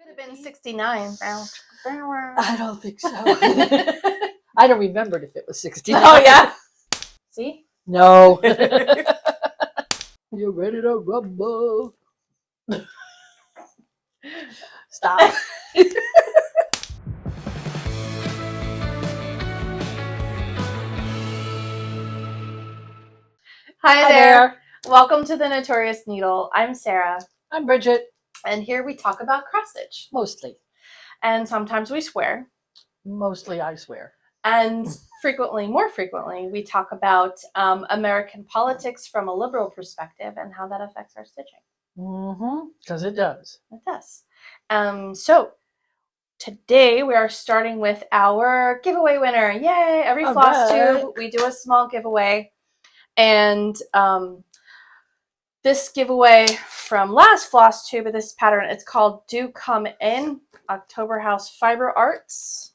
Could have been 69. I don't think so. I don't remember if it was 69. Oh, yeah. See? No. You ready to rumble? Stop. Hi there. Welcome to the Notorious Needle. I'm Sarah. I'm Bridget. And here we talk about cross stitch. Mostly. And sometimes we swear. Mostly I swear. And more frequently, we talk about American politics from a liberal perspective and how that affects our stitching. Mm-hmm. Because it does. It does. So today we are starting with our giveaway winner. Yay! Every Flosstube, we do a small giveaway. And this giveaway from last Flosstube, this pattern, it's called Do Come In, October House Fiber Arts.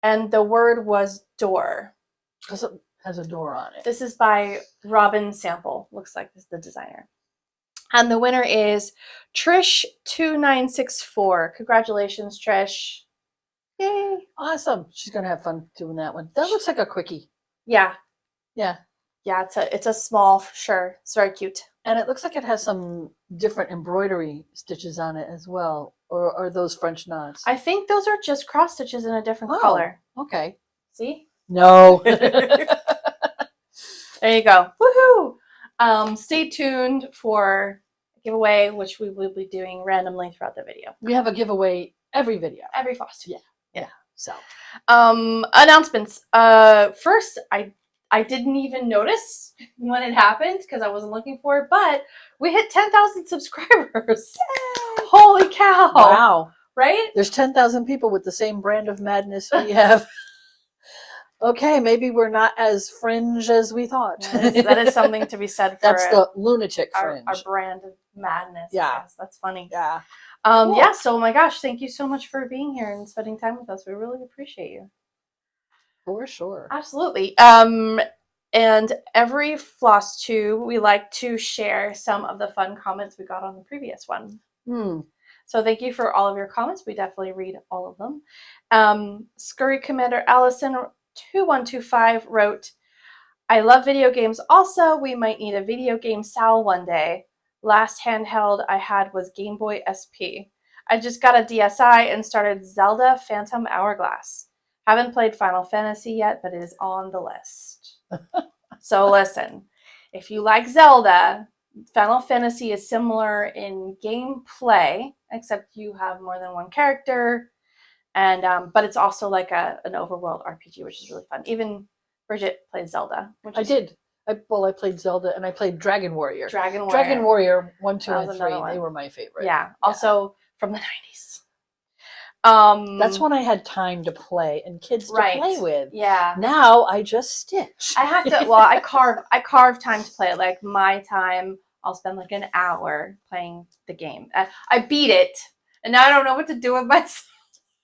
And the word was door. Because it has a door on it. This is by Robin Sample. Looks like this is the designer. And the winner is Trish2964. Congratulations, Trish. Yay. Awesome. She's going to have fun doing that one. That looks like a quickie. Yeah. Yeah. Yeah, it's a small, sure. It's very cute. And it looks like it has some different embroidery stitches on it as well. Or are those French knots? I think those are just cross stitches in a different color. Okay. See? No. There you go. Woohoo! Stay tuned for a giveaway, which we will be doing randomly throughout the video. We have a giveaway every video. Every Flosstube. Yeah. So. Announcements. First, I didn't even notice when it happened because I wasn't looking for it, but we hit 10,000 subscribers. Yay! Holy cow. Wow. Right? There's 10,000 people with the same brand of madness we have. Okay, maybe we're not as fringe as we thought. That is something to be said for That's the lunatic fringe. Our brand of madness. Yeah. Yes, that's funny. Yeah. Cool. Yeah, so oh my gosh, thank you so much for being here and spending time with us. We really appreciate you. For sure. Absolutely. And every Flosstube, we like to share some of the fun comments we got on the previous one. So thank you for all of your comments. We definitely read all of them. Scurry Commander Allison 2125 wrote, I love video games also. We might need a video game Sal one day. Last handheld I had was Game Boy SP. I just got a DSi and started Zelda Phantom Hourglass. Haven't played Final Fantasy yet, but it is on the list. So listen, if you like Zelda, Final Fantasy is similar in gameplay, except you have more than one character, and but it's also like an overworld RPG, which is really fun. Even Bridget plays Zelda. I did. I played Zelda and I played Dragon Warrior. Dragon Warrior 1, 2, and 3. They were my favorite. Yeah. Also from the 90s. That's when I had time to play and kids to play with. Yeah. Now I just stitch. I have to. Well, I carve time to play. Like my time, I'll spend like an hour playing the game. I beat it, and now I don't know what to do with myself.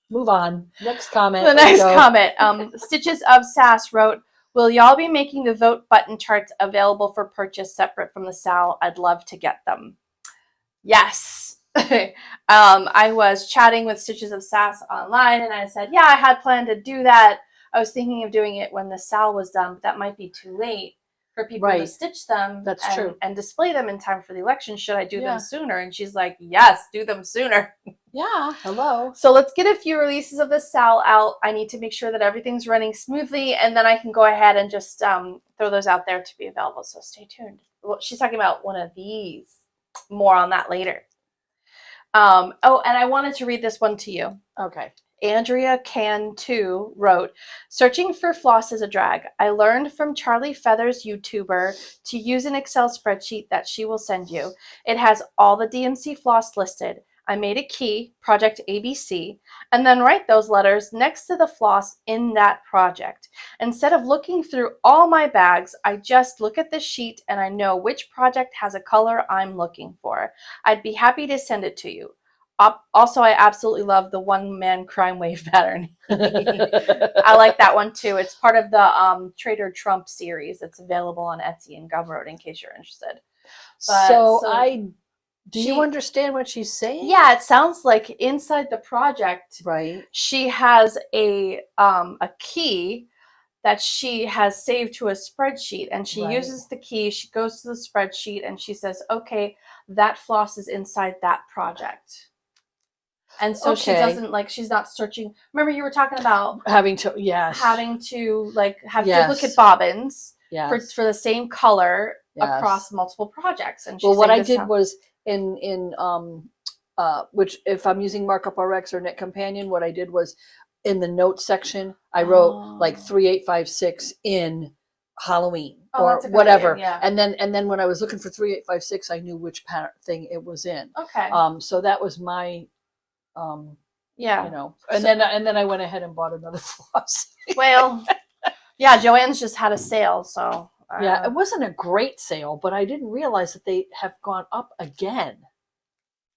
Move on. Next comment. The next comment. Stitches of Sass wrote, "Will y'all be making the vote button charts available for purchase separate from the Sal? I'd love to get them." Yes. I was chatting with Stitches of Sass online, and I said, yeah, I had planned to do that. I was thinking of doing it when the Sal was done, but that might be too late for people to stitch them. That's true. And display them in time for the election. Should I do them sooner? And she's like, yes, do them sooner. Yeah, hello. So let's get a few releases of the Sal out. I need to make sure that everything's running smoothly, and then I can go ahead and just throw those out there to be available. So stay tuned. Well, she's talking about one of these. More on that later. And I wanted to read this one to you. Okay. Andrea Can2 wrote, searching for floss is a drag. I learned from Charlie Feather's YouTuber to use an Excel spreadsheet that she will send you. It has all the DMC floss listed. I made a key, Project ABC, and then write those letters next to the floss in that project. Instead of looking through all my bags, I just look at the sheet and I know which project has a color I'm looking for. I'd be happy to send it to you. Also, I absolutely love the one-man crime wave pattern. I like that one too. It's part of the Trader Trump series. It's available on Etsy and Gumroad in case you're interested. So I Do you understand what she's saying? Yeah, it sounds like inside the project, Right. she has a key that she has saved to a spreadsheet, and she uses the key. She goes to the spreadsheet and she says, okay, that floss is inside that project. And so she doesn't she's not searching. Remember you were talking about having to like have duplicate bobbins yes. for the same color across multiple projects. And what I did was in which if I'm using Markup RX or Knit Companion, what I did was in the notes section, I wrote like 3856 in Halloween or whatever. Yeah. And then when I was looking for 3856, I knew which thing it was in. Okay. So that was my yeah. You know. And then I went ahead and bought another floss. Well, yeah, Joann's just had a sale, so yeah, it wasn't a great sale, but I didn't realize that they have gone up again.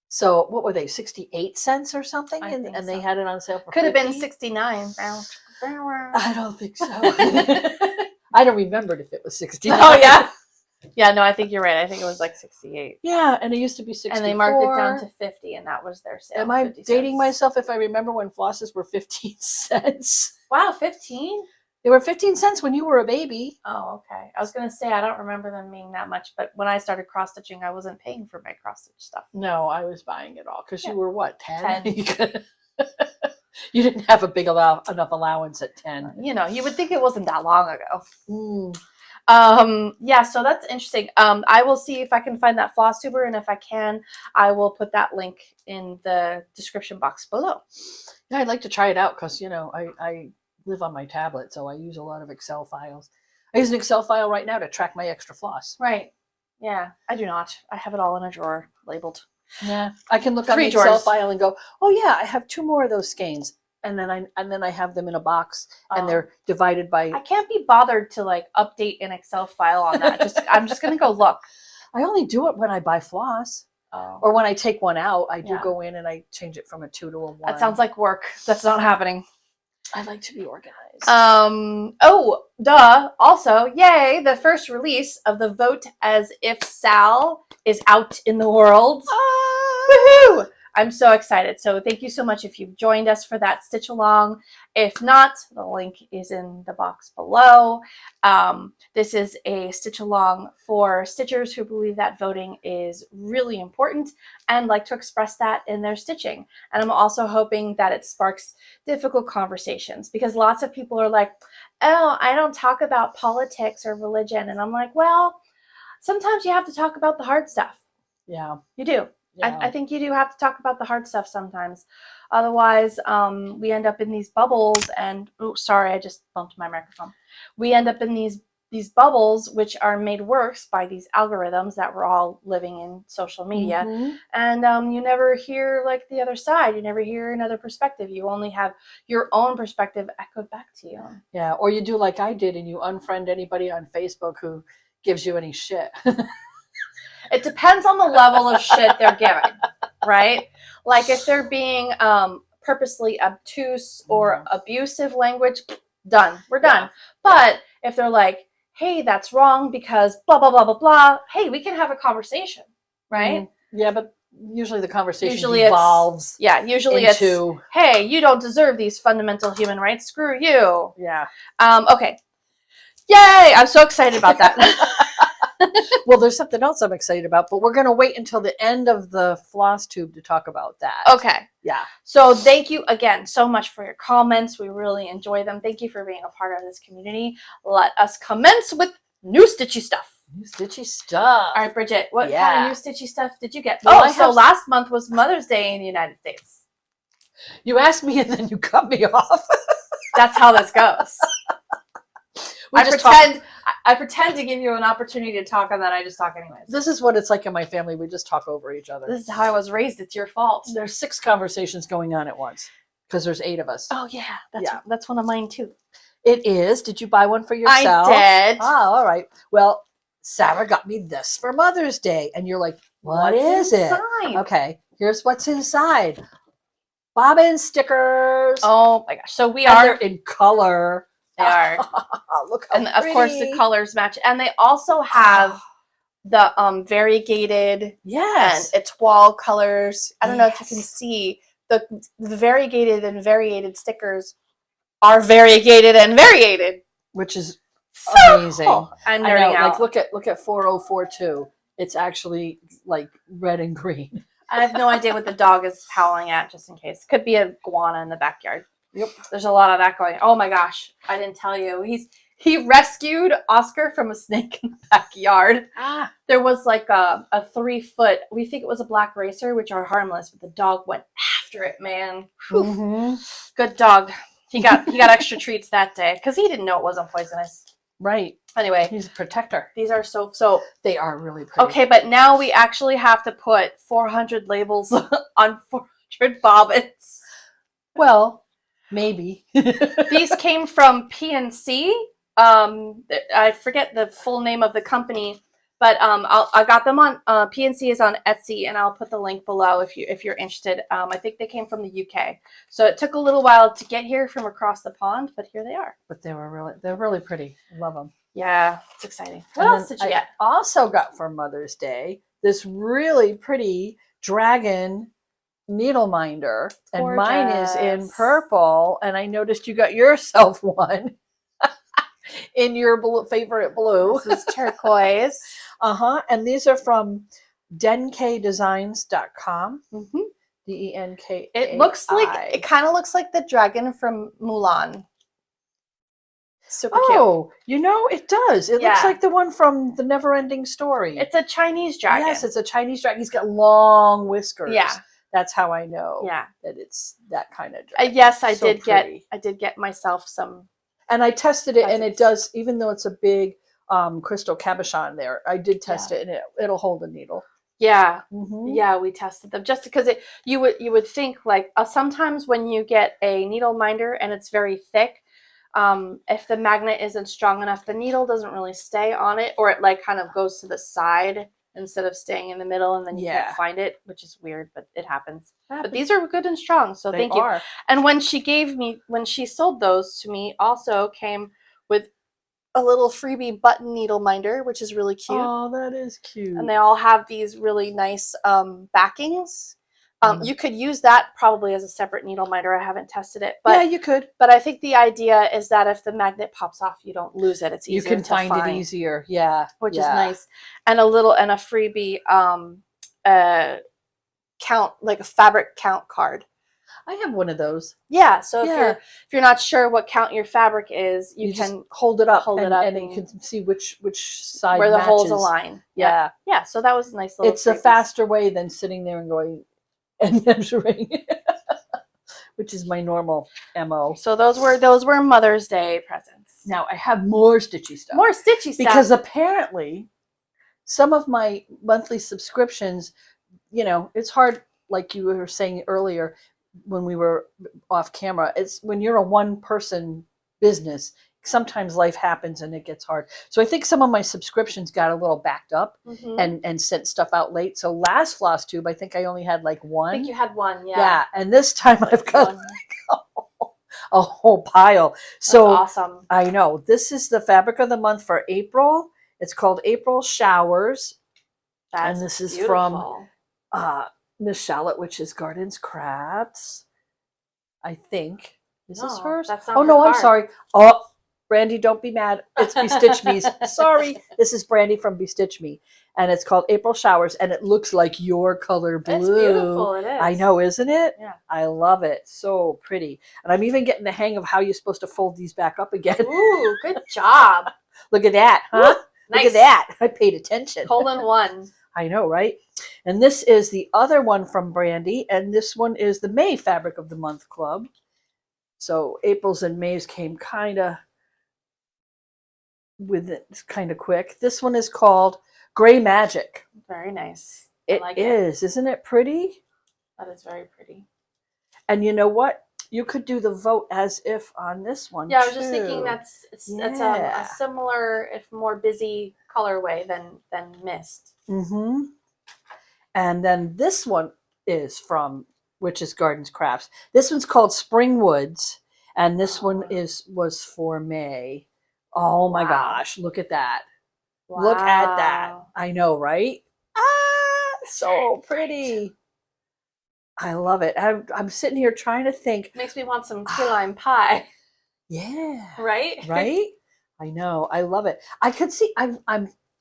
So what were they, 68 cents or something? And they had it on sale for could have been 69. I don't think so. I don't remember if it was 69. Oh yeah. Yeah, no, I think you're right. I think it was like 68. Yeah, and it used to be 64. And they marked it down to 50, and that was their sale. Am I dating myself if I remember when flosses were 15 cents? Wow, 15? They were 15 cents when you were a baby. Oh, okay. I was going to say, I don't remember them being that much, but when I started cross-stitching, I wasn't paying for my cross-stitch stuff. No, I was buying it all, because you were what, 10? 10. You didn't have a big enough allowance at 10. You know, you would think it wasn't that long ago. Yeah, so that's interesting. I will see if I can find that Flosstuber, and if I can, I will put that link in the description box below. Yeah, I'd like to try it out, because, you know, I live on my tablet, so I use a lot of Excel files. I use an Excel file right now to track my extra floss. Right. Yeah, I do not. I have it all in a drawer labeled. Yeah, I can look on the Excel file and go, oh yeah, I have 2 more of those skeins, and then I have them in a box, and they're divided by. I can't be bothered to like update an Excel file on that. I'm just gonna go look. I only do it when I buy floss. Or when I take one out, I do go in and I change it from a 2 to a 1. That sounds like work. That's not happening. I like to be organized. Oh, duh. Also, yay, the first release of the Vote As If Sal is out in the world. Woohoo! I'm so excited. So thank you so much if you've joined us for that stitch along. If not, the link is in the box below. This is a stitch along for stitchers who believe that voting is really important and like to express that in their stitching. And I'm also hoping that it sparks difficult conversations, because lots of people are like, oh, I don't talk about politics or religion. And I'm like, well, sometimes you have to talk about the hard stuff. Yeah. You do. Yeah. I think you do have to talk about the hard stuff sometimes. Otherwise, we end up in these bubbles and, oh, sorry, I just bumped my microphone. We end up in these bubbles, which are made worse by these algorithms that we're all living in social media. And you never hear like the other side. You never hear another perspective. You only have your own perspective echoed back to you. Yeah. Or you do like I did and you unfriend anybody on Facebook who gives you any shit. It depends on the level of shit they're giving, right? Like if they're being purposely obtuse or abusive language, done. We're done. Yeah. But if they're like, hey, that's wrong because blah, blah, blah, blah, blah, hey, we can have a conversation, right? Yeah, but usually the conversation evolves. Usually it's, hey, you don't deserve these fundamental human rights. Screw you. Yeah. Okay. Yay! I'm so excited about that. Well, there's something else I'm excited about, but we're going to wait until the end of the Flosstube to talk about that. Okay. Yeah. So thank you again so much for your comments. We really enjoy them. Thank you for being a part of this community. Let us commence with new Stitchy Stuff. New Stitchy Stuff. All right, Bridget, what kind of new Stitchy Stuff did you get? Well, so last month was Mother's Day in the United States. You asked me and then you cut me off. That's how this goes. I pretend to give you an opportunity to talk, and then I just talk anyways. This is what it's like in my family. We just talk over each other. This is how I was raised. It's your fault. There's 6 conversations going on at once because there's 8 of us. Oh, yeah. That's one of mine, too. It is. Did you buy one for yourself? I did. Oh, all right. Well, Sarah got me this for Mother's Day. And you're like, what is it? Okay. Here's what's inside. Bobbin stickers. Oh, my gosh. So they're in color. They are. Look how pretty. Of course the colors match. And they also have the variegated Yes. and its wall colors. I don't know if you can Yes. see the variegated and variated stickers are variegated and variated, which is so amazing. I'm I nerding know, out. like look at 4042. It's actually like red and green. I have no idea what the dog is howling at, just in case. Could be a iguana in the backyard. Yep. There's a lot of that going. Oh my gosh, I didn't tell you. He rescued Oscar from a snake in the backyard. Ah. There was like a 3-foot, we think it was a black racer, which are harmless, but the dog went after it, man. Mm-hmm. Good dog. He got extra treats that day because he didn't know it wasn't poisonous. Right. Anyway, he's a protector. These are so they are really pretty. Okay, but now we actually have to put 400 labels on 400 bobbins. Well, maybe. These came from PNC. I forget the full name of the company, but I got them on PNC is on Etsy, and I'll put the link below if you're interested. I think they came from the UK, so it took a little while to get here from across the pond, but here they are. But they're really pretty. I love them. Yeah, it's exciting. What else did you get? I also got for Mother's Day this really pretty dragon needle minder, and mine is in purple, and I noticed you got yourself one in your favorite blue. This is turquoise. And these are from denkdesigns.com. Mm-hmm. DENK. It kind of looks like the dragon from Mulan. Super cute. Oh, it does. It looks like the one from the Never-Ending Story. It's a Chinese dragon. Yes, it's a Chinese dragon. He's got long whiskers. Yeah. That's how I know that it's that kind of dragon. Yes, I did get myself some. And I tested it, and it does, even though it's a big crystal cabochon there, I did test it, and it'll hold a needle. Yeah. Mm-hmm. Yeah, we tested them just because you would think like sometimes when you get a needle minder and it's very thick, if the magnet isn't strong enough, the needle doesn't really stay on it, or it like kind of goes to the side instead of staying in the middle, and then you can't find it, which is weird, but it happens. But these are good and strong, so thank you. And when she sold those to me, also came with a little freebie button needle minder, which is really cute. Oh, that is cute. And they all have these really nice backings. You could use that probably as a separate needle minder. I haven't tested it, but yeah, you could. But I think the idea is that if the magnet pops off, you don't lose it. It's easier. You can find it easier. Yeah, which is nice. And a freebie count, like a fabric count card. I have one of those. Yeah, so if you're not sure what count your fabric is, you can just hold it up, and you can see which side where the matches. holes align. Yeah, yeah. So that was a nice little. It's a faster way than sitting there and going and measuring, which is my normal MO. So those were Mother's Day presents. Now I have more Stitchy stuff. More Stitchy stuff. Because apparently some of my monthly subscriptions, it's hard, like you were saying earlier when we were off camera, it's when you're a one-person business, sometimes life happens and it gets hard. So I think some of my subscriptions got a little backed up and sent stuff out late. So last Flosstube, I think I only had like one. I think you had one, yeah. Yeah, and this time I've got a whole pile. So that's awesome. I know. This is the fabric of the month for April. It's called April Showers. And this is beautiful. From Miss Charlotte, which is Gardens Crafts. I think. Is this hers? That's not oh, no, her I'm card. sorry. Oh, Brandy, don't be mad. It's Bestitch Me's. Sorry. This is Brandy from Bestitch Me. And it's called April Showers, and it looks like your color blue. It's beautiful. It is. I know, isn't it? Yeah. I love it. So pretty. And I'm even getting the hang of how you're supposed to fold these back up again. Ooh, good job. Look at that, huh? Ooh, nice. Look at that. I paid attention. Hole in one. I know, right? And this is the other one from Brandy, and this one is the May Fabric of the Month Club. So April's and May's came kind of with it, kind of quick. This one is called Gray Magic. Very nice. It is. Isn't it pretty? That is very pretty. And you know what? You could do the vote as if on this one. Yeah, I was just thinking that's a similar, if more busy colorway than Mist. Mm-hmm. And then this one is from Witch's Gardens Crafts. This one's called Spring Woods, and this one was for May. Oh my gosh, look at that. Wow. Look at that. Wow. I know, right? Ah, so pretty. I love it. I'm sitting here trying to think. Makes me want some key lime pie. Yeah. Right? Right? I know. I love it. I could see I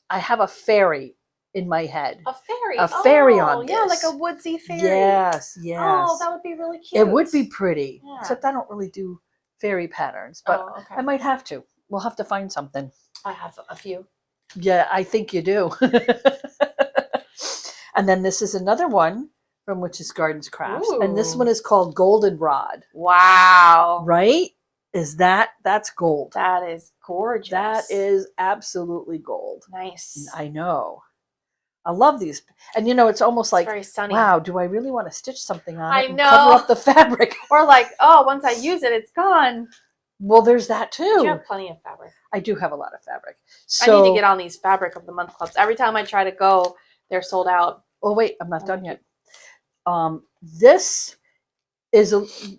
have a fairy in my head. A fairy. A fairy oh, on this. Yeah, like a woodsy fairy. Yes, yes. Oh, that would be really cute. It would be pretty. Yeah. Except I don't really do fairy patterns, but okay. I might have to. We'll have to find something. I have a few. Yeah, I think you do. And then this is another one from Witch's Gardens Crafts. Ooh. And this one is called Goldenrod. Wow. Right? That's gold. That is gorgeous. That is absolutely gold. Nice. I know. I love these. And it's almost like, very sunny. Wow, do I really want to stitch something on it and know. cover up the fabric? Or like, oh, once I use it, it's gone. Well, there's that too. You have plenty of fabric. I do have a lot of fabric. So I need to get on these fabric of the month clubs. Every time I try to go, they're sold out. Oh wait, I'm not done yet. This is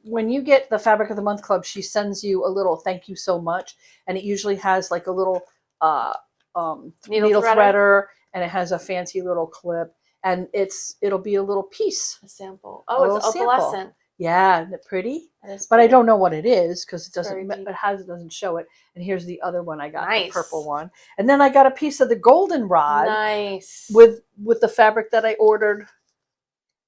when you get the fabric of the month club, she sends you a little thank you so much, and it usually has like a little needle threader, and it has a fancy little clip, and it'll be a little piece, a sample. Oh, it's opalescent. Yeah, isn't it pretty? That is but pretty. I don't know what it is because it Very doesn't. Doesn't show it. And here's the other one I got, Nice. the purple one, and then I got a piece of the goldenrod. Nice. With the fabric that I ordered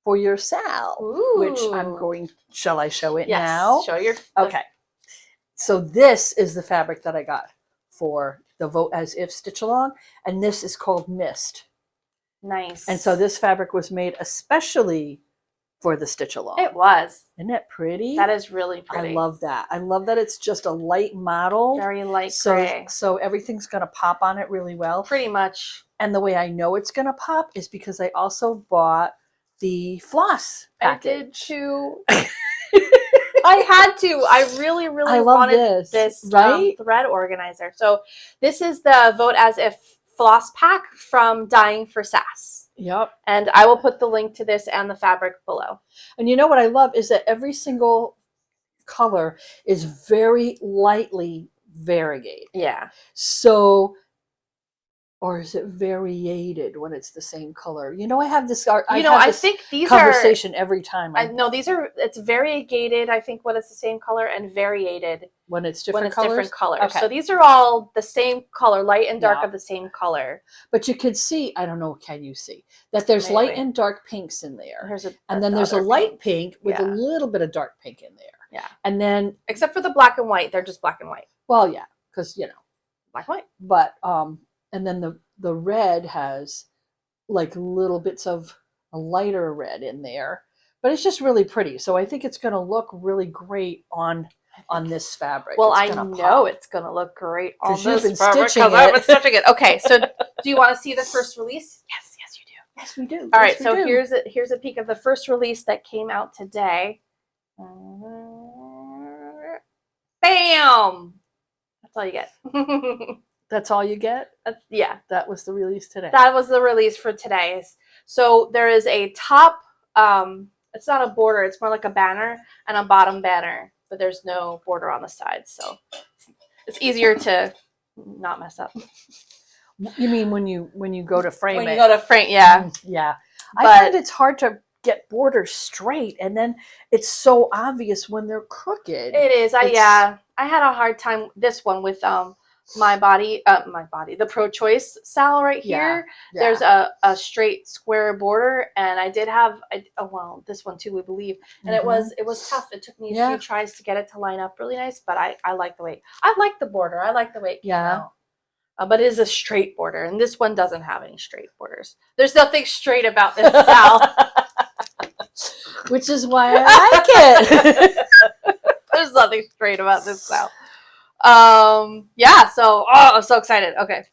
for your Sal, Ooh. which I'm going. Shall I show it Yes. now? Show your. Okay. So this is the fabric that I got for the Vote As If Stitch Along, and this is called Mist. Nice. And so this fabric was made especially for the Stitch Along. It was. Isn't that pretty? That is really pretty. I love that. I love that it's just a light model. Very light gray. So everything's going to pop on it really well. Pretty much. And the way I know it's going to pop is because I also bought the floss package. I did too. I had to. I really wanted this right? thread organizer. So this is the Vote As If floss pack from Dying for Sass. Yep. And I will put the link to this and the fabric below. And you know what I love is that every single color is very lightly variegated. Yeah. So, or is it variated when it's the same color? I have this. I think these conversation every time. It's variegated. I think when it's the same color, and variated when it's different colors. Different colors. Okay. So these are all the same color, light and dark of the same color. But you can see, I don't know, can you see that there's light and dark pinks in there? And then there's a light pink with a little bit of dark pink in there. Yeah. And then except for the black and white, they're just black and white. Well, yeah, because black and white. But and then the red has like little bits of a lighter red in there, but it's just really pretty. So I think it's going to look really great on this fabric. Well, I know it's going to look great on this fabric because I've been stitching it. Okay, so do you want to see the first release? Yes, you do. Yes, we do. All right, so here's a peek of the first release that came out today. Bam! That's all you get. That's all you get? Yeah. That was the release today. That was the release for today. So there is a top, it's not a border, it's more like a banner, and a bottom banner, but there's no border on the sides. So it's easier to not mess up. You mean when you go to frame it? When you go to frame, yeah. Yeah. I find it's hard to get borders straight, and then it's so obvious when they're crooked. It is. I had a hard time this one with my body, the Pro Choice Sal right here. Yeah. There's a straight square border, and I did have this one too, we believe, and it was tough. It took me a few tries to get it to line up really nice, but I like the way I like the border. I like the way it came out. But it is a straight border, and this one doesn't have any straight borders. There's nothing straight about this Sal. Which is why I like it. There's nothing straight about this Sal. So I'm so excited. Okay.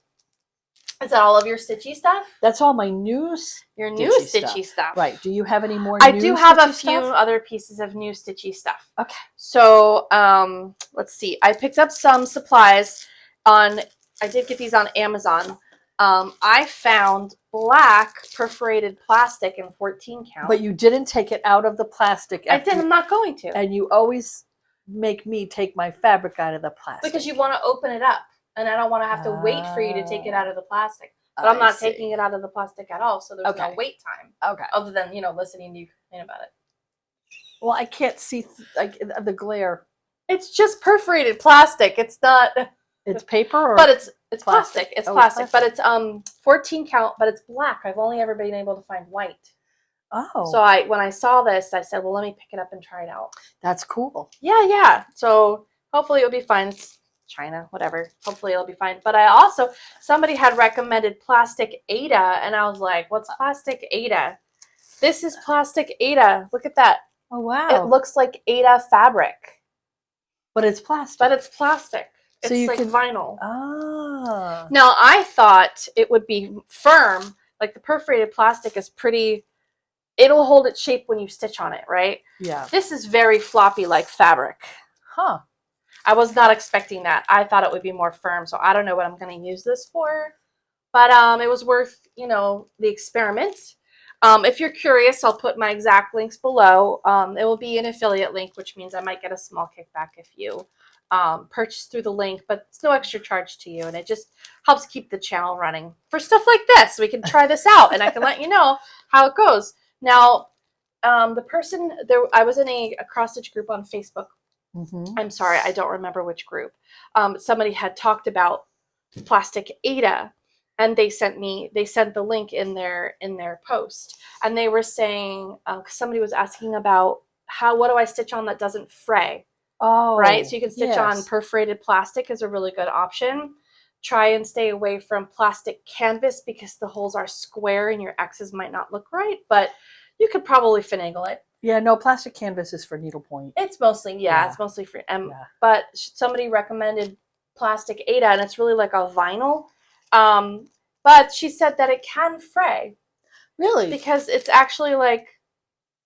Is that all of your stitchy stuff? That's all my new stitchy stuff. Right. Do you have any more I do have a few other pieces of new stitchy stuff. Okay. So let's see. I picked up some supplies I did get these on Amazon. I found black perforated plastic in 14 count. But you didn't take it out of the plastic. I did. I'm not going to. And you always make me take my fabric out of the plastic. Because you want to open it up and I don't want to have to wait for you to take it out of the plastic. But I'm not taking it out of the plastic at all, so there's no wait time. Okay. Other than, listening to you complain about it. Well, I can't see the glare. It's just perforated plastic. It's not. It's paper, but it's plastic. It's plastic, but it's 14 count, but it's black. I've only ever been able to find white. Oh. So when I saw this, I said, well, let me pick it up and try it out. That's cool. Yeah. So hopefully it'll be fine. It's China, whatever. Hopefully it'll be fine. But somebody had recommended plastic Ada, and I was like, what's plastic Ada? This is plastic Ada. Look at that. Oh, wow. It looks like Ada fabric. But it's plastic. It's like vinyl. Ah. Now, I thought it would be firm. Like the perforated plastic is pretty, it'll hold its shape when you stitch on it, right? Yeah. This is very floppy like fabric. Huh. I was not expecting that. I thought it would be more firm, so I don't know what I'm going to use this for. But it was worth, the experiment. If you're curious, I'll put my exact links below. It will be an affiliate link, which means I might get a small kickback if you purchase through the link, but it's no extra charge to you, and it just helps keep the channel running for stuff like this. We can try this out, and I can let you know how it goes. Now, the person there, I was in a cross stitch group on Facebook. I'm sorry, I don't remember which group. Somebody had talked about plastic Ada, and they sent the link in their post, and they were saying somebody was asking about what do I stitch on that doesn't fray. Oh, right. So you can stitch on perforated plastic is a really good option. Try and stay away from plastic canvas because the holes are square and your X's might not look right, but you could probably finagle it. Yeah, no, plastic canvas is for needlepoint. It's mostly, it's mostly free. But somebody recommended plastic Ada, and it's really like a vinyl. But she said that it can fray. Really? Because it's actually like,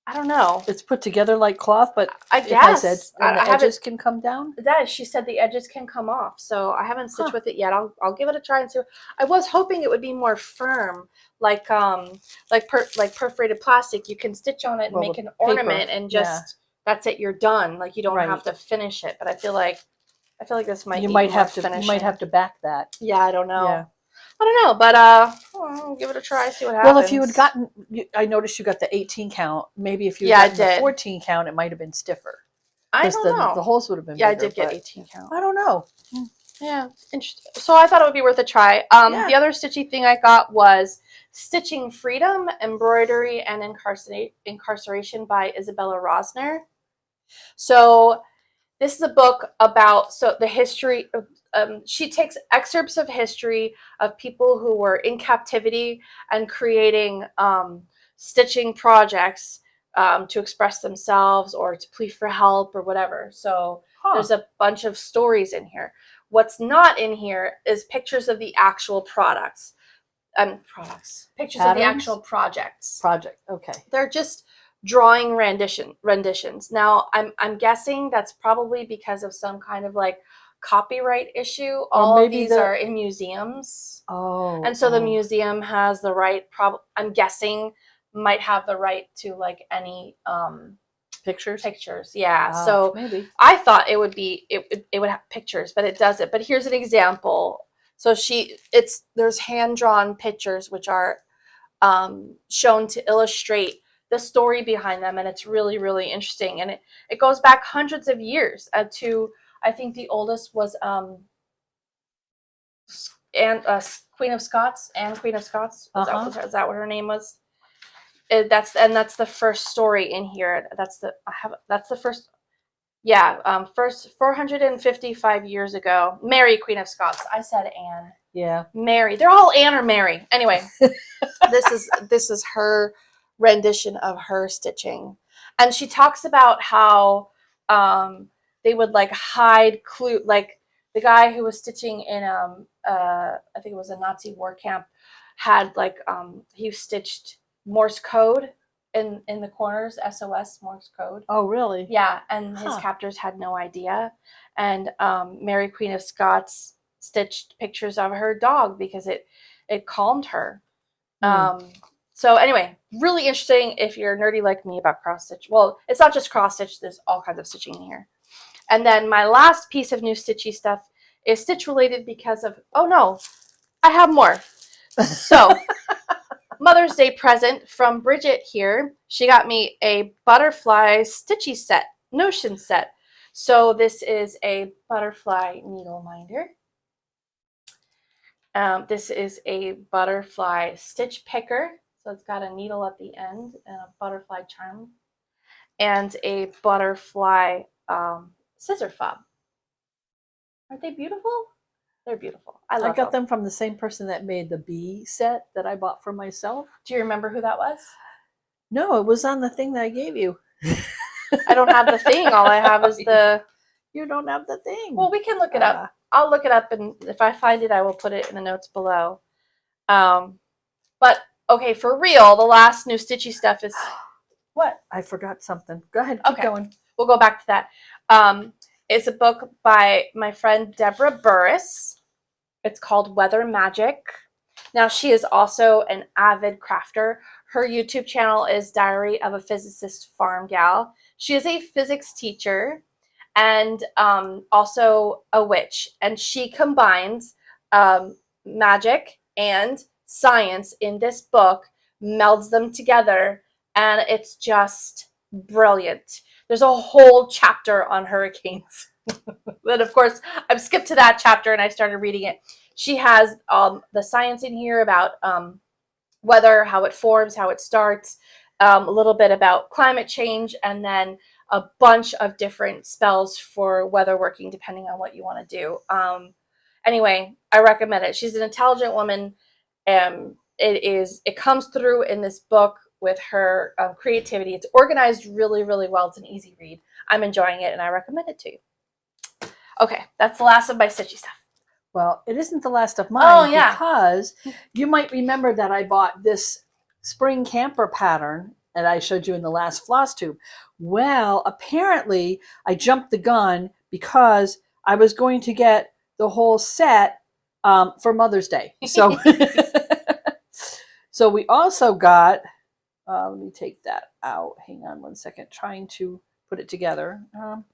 I don't know. It's put together like cloth, but I guess the edges can come down. She said the edges can come off. So I haven't stitched with it yet. I'll give it a try and see. I was hoping it would be more firm, like perforated plastic. You can stitch on it and make an ornament, and just that's it. You're done. Like you don't have to finish it. But I feel like this might. You might have to back that. Yeah, I don't know. Yeah. I don't know, but I'll give it a try, see what happens. Well, if you had gotten, I noticed you got the 18 count. Maybe if you had gotten the 14 count, it might have been stiffer. I don't know. The holes would have been bigger. Yeah, I did get 18 count. I don't know. Yeah, interesting. So I thought it would be worth a try. The other stitchy thing I got was Stitching Freedom, Embroidery, and Incarceration by Isabella Rosner. So this is a book about the history of she takes excerpts of history of people who were in captivity and creating stitching projects to express themselves or to plead for help or whatever. So there's a bunch of stories in here. What's not in here is pictures of the actual products. Pictures of the actual projects. Okay. They're just drawing renditions. Now, I'm guessing that's probably because of some kind of like copyright issue. All of these are in museums. Oh. And so the museum has the right, I'm guessing, might have the right to like any pictures. Yeah. So maybe I thought it would have pictures, but it doesn't. But here's an example. So there's hand-drawn pictures which are shown to illustrate the story behind them, and it's really, really interesting. And it goes back hundreds of years to, I think the oldest was Queen of Scots. Anne Queen of Scots. Is that what her name was? That's the first story in here. That's the first. Yeah, first 455 years ago. Mary, Queen of Scots. I said Anne. Yeah. Mary. They're all Anne or Mary. Anyway, this is her rendition of her stitching, and she talks about how they would like hide clue, like the guy who was stitching in I think it was a Nazi war camp had like he stitched Morse code in the corners, SOS Morse code. Oh, really? Yeah, and his captors had no idea. And Mary, Queen of Scots, stitched pictures of her dog because it calmed her. So anyway, really interesting if you're nerdy like me about cross stitch. Well, it's not just cross stitch. There's all kinds of stitching in here. And then my last piece of new stitchy stuff is stitch related because of, oh no, I have more. So, Mother's Day present from Bridget here. She got me a butterfly stitchy set, notion set. So this is a butterfly needle minder. This is a butterfly stitch picker. So it's got a needle at the end and a butterfly charm. And a butterfly scissor fob. Aren't they beautiful? They're beautiful. I got them from the same person that made the bee set that I bought for myself. Do you remember who that was? No, it was on the thing that I gave you. I don't have the thing. All I have is the... You don't have the thing. Well, we can look it up. I'll look it up, and if I find it, I will put it in the notes below. But, okay, for real, the last new Stitchy Stuff is... What? I forgot something. Go ahead, keep going. We'll go back to that. It's a book by my friend Deborah Burris. It's called Weather Magic. Now, she is also an avid crafter. Her YouTube channel is Diary of a Physicist Farm Gal. She is a physics teacher and also a witch. And she combines magic and science in this book, melds them together, and it's just brilliant. There's a whole chapter on hurricanes. Then, of course, I've skipped to that chapter and I started reading it. She has the science in here about weather, how it forms, how it starts, a little bit about climate change, and then a bunch of different spells for weather working depending on what you want to do. Anyway, I recommend it. She's an intelligent woman. It comes through in this book with her creativity. It's organized really, really well. It's an easy read. I'm enjoying it, and I recommend it to you. Okay, that's the last of my Stitchy Stuff. Well, it isn't the last of mine because you might remember that I bought this spring camper pattern that I showed you in the last Flosstube. Well, apparently I jumped the gun because I was going to get the whole set for Mother's Day. So, so we also got, let me take that out. Hang on one second. Trying to put it together.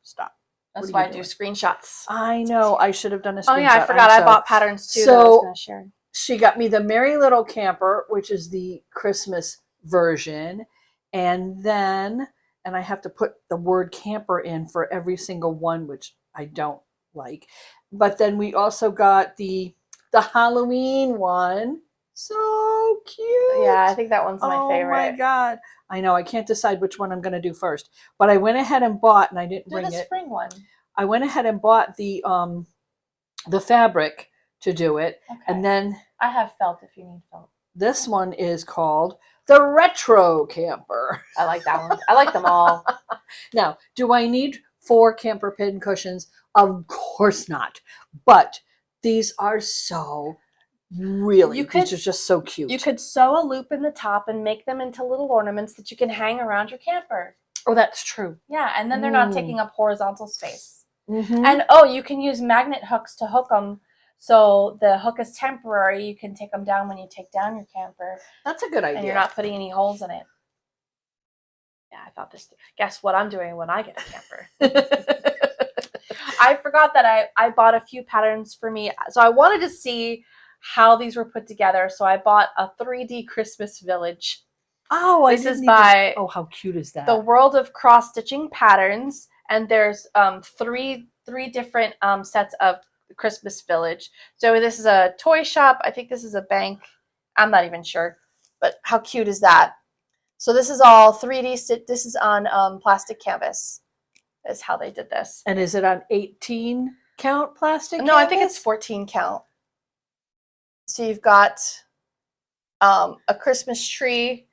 Stop. That's why I do screenshots. I know. I should have done a screenshot. Oh, yeah, I forgot. I bought patterns, too, that I was going to share. She got me the Merry Little Camper, which is the Christmas version. And then, and I have to put the word camper in for every single one, which I don't like. But then we also got the Halloween one. So cute. Yeah, I think that one's my favorite. Oh, my God. I know. I can't decide which one I'm going to do first. But I went ahead and bought, and I didn't bring it. Do the spring one. I went ahead and bought the fabric to do it. Okay. And then I have felt if you need felt. This one is called the Retro Camper. I like that one. I like them all. Now, do I need 4 camper pin cushions? Of course not. But these are so really, these are just so cute. You could sew a loop in the top and make them into little ornaments that you can hang around your camper. Oh, that's true. Yeah, and then they're not taking up horizontal space. Mm-hmm. And you can use magnet hooks to hook them. So the hook is temporary. You can take them down when you take down your camper. That's a good idea. And you're not putting any holes in it. Yeah, I thought this. Guess what I'm doing when I get a camper? I forgot that I bought a few patterns for me. So I wanted to see how these were put together. So I bought a 3D Christmas village. Oh, this is by oh, how cute is that? The World of Cross Stitching Patterns, and there's three different sets of Christmas village. So this is a toy shop. I think this is a bank. I'm not even sure, but how cute is that? So this is all 3D. This is on plastic canvas. Is how they did this. And is it on 18 count plastic? No, canvas? I think it's 14 count. So you've got a Christmas tree,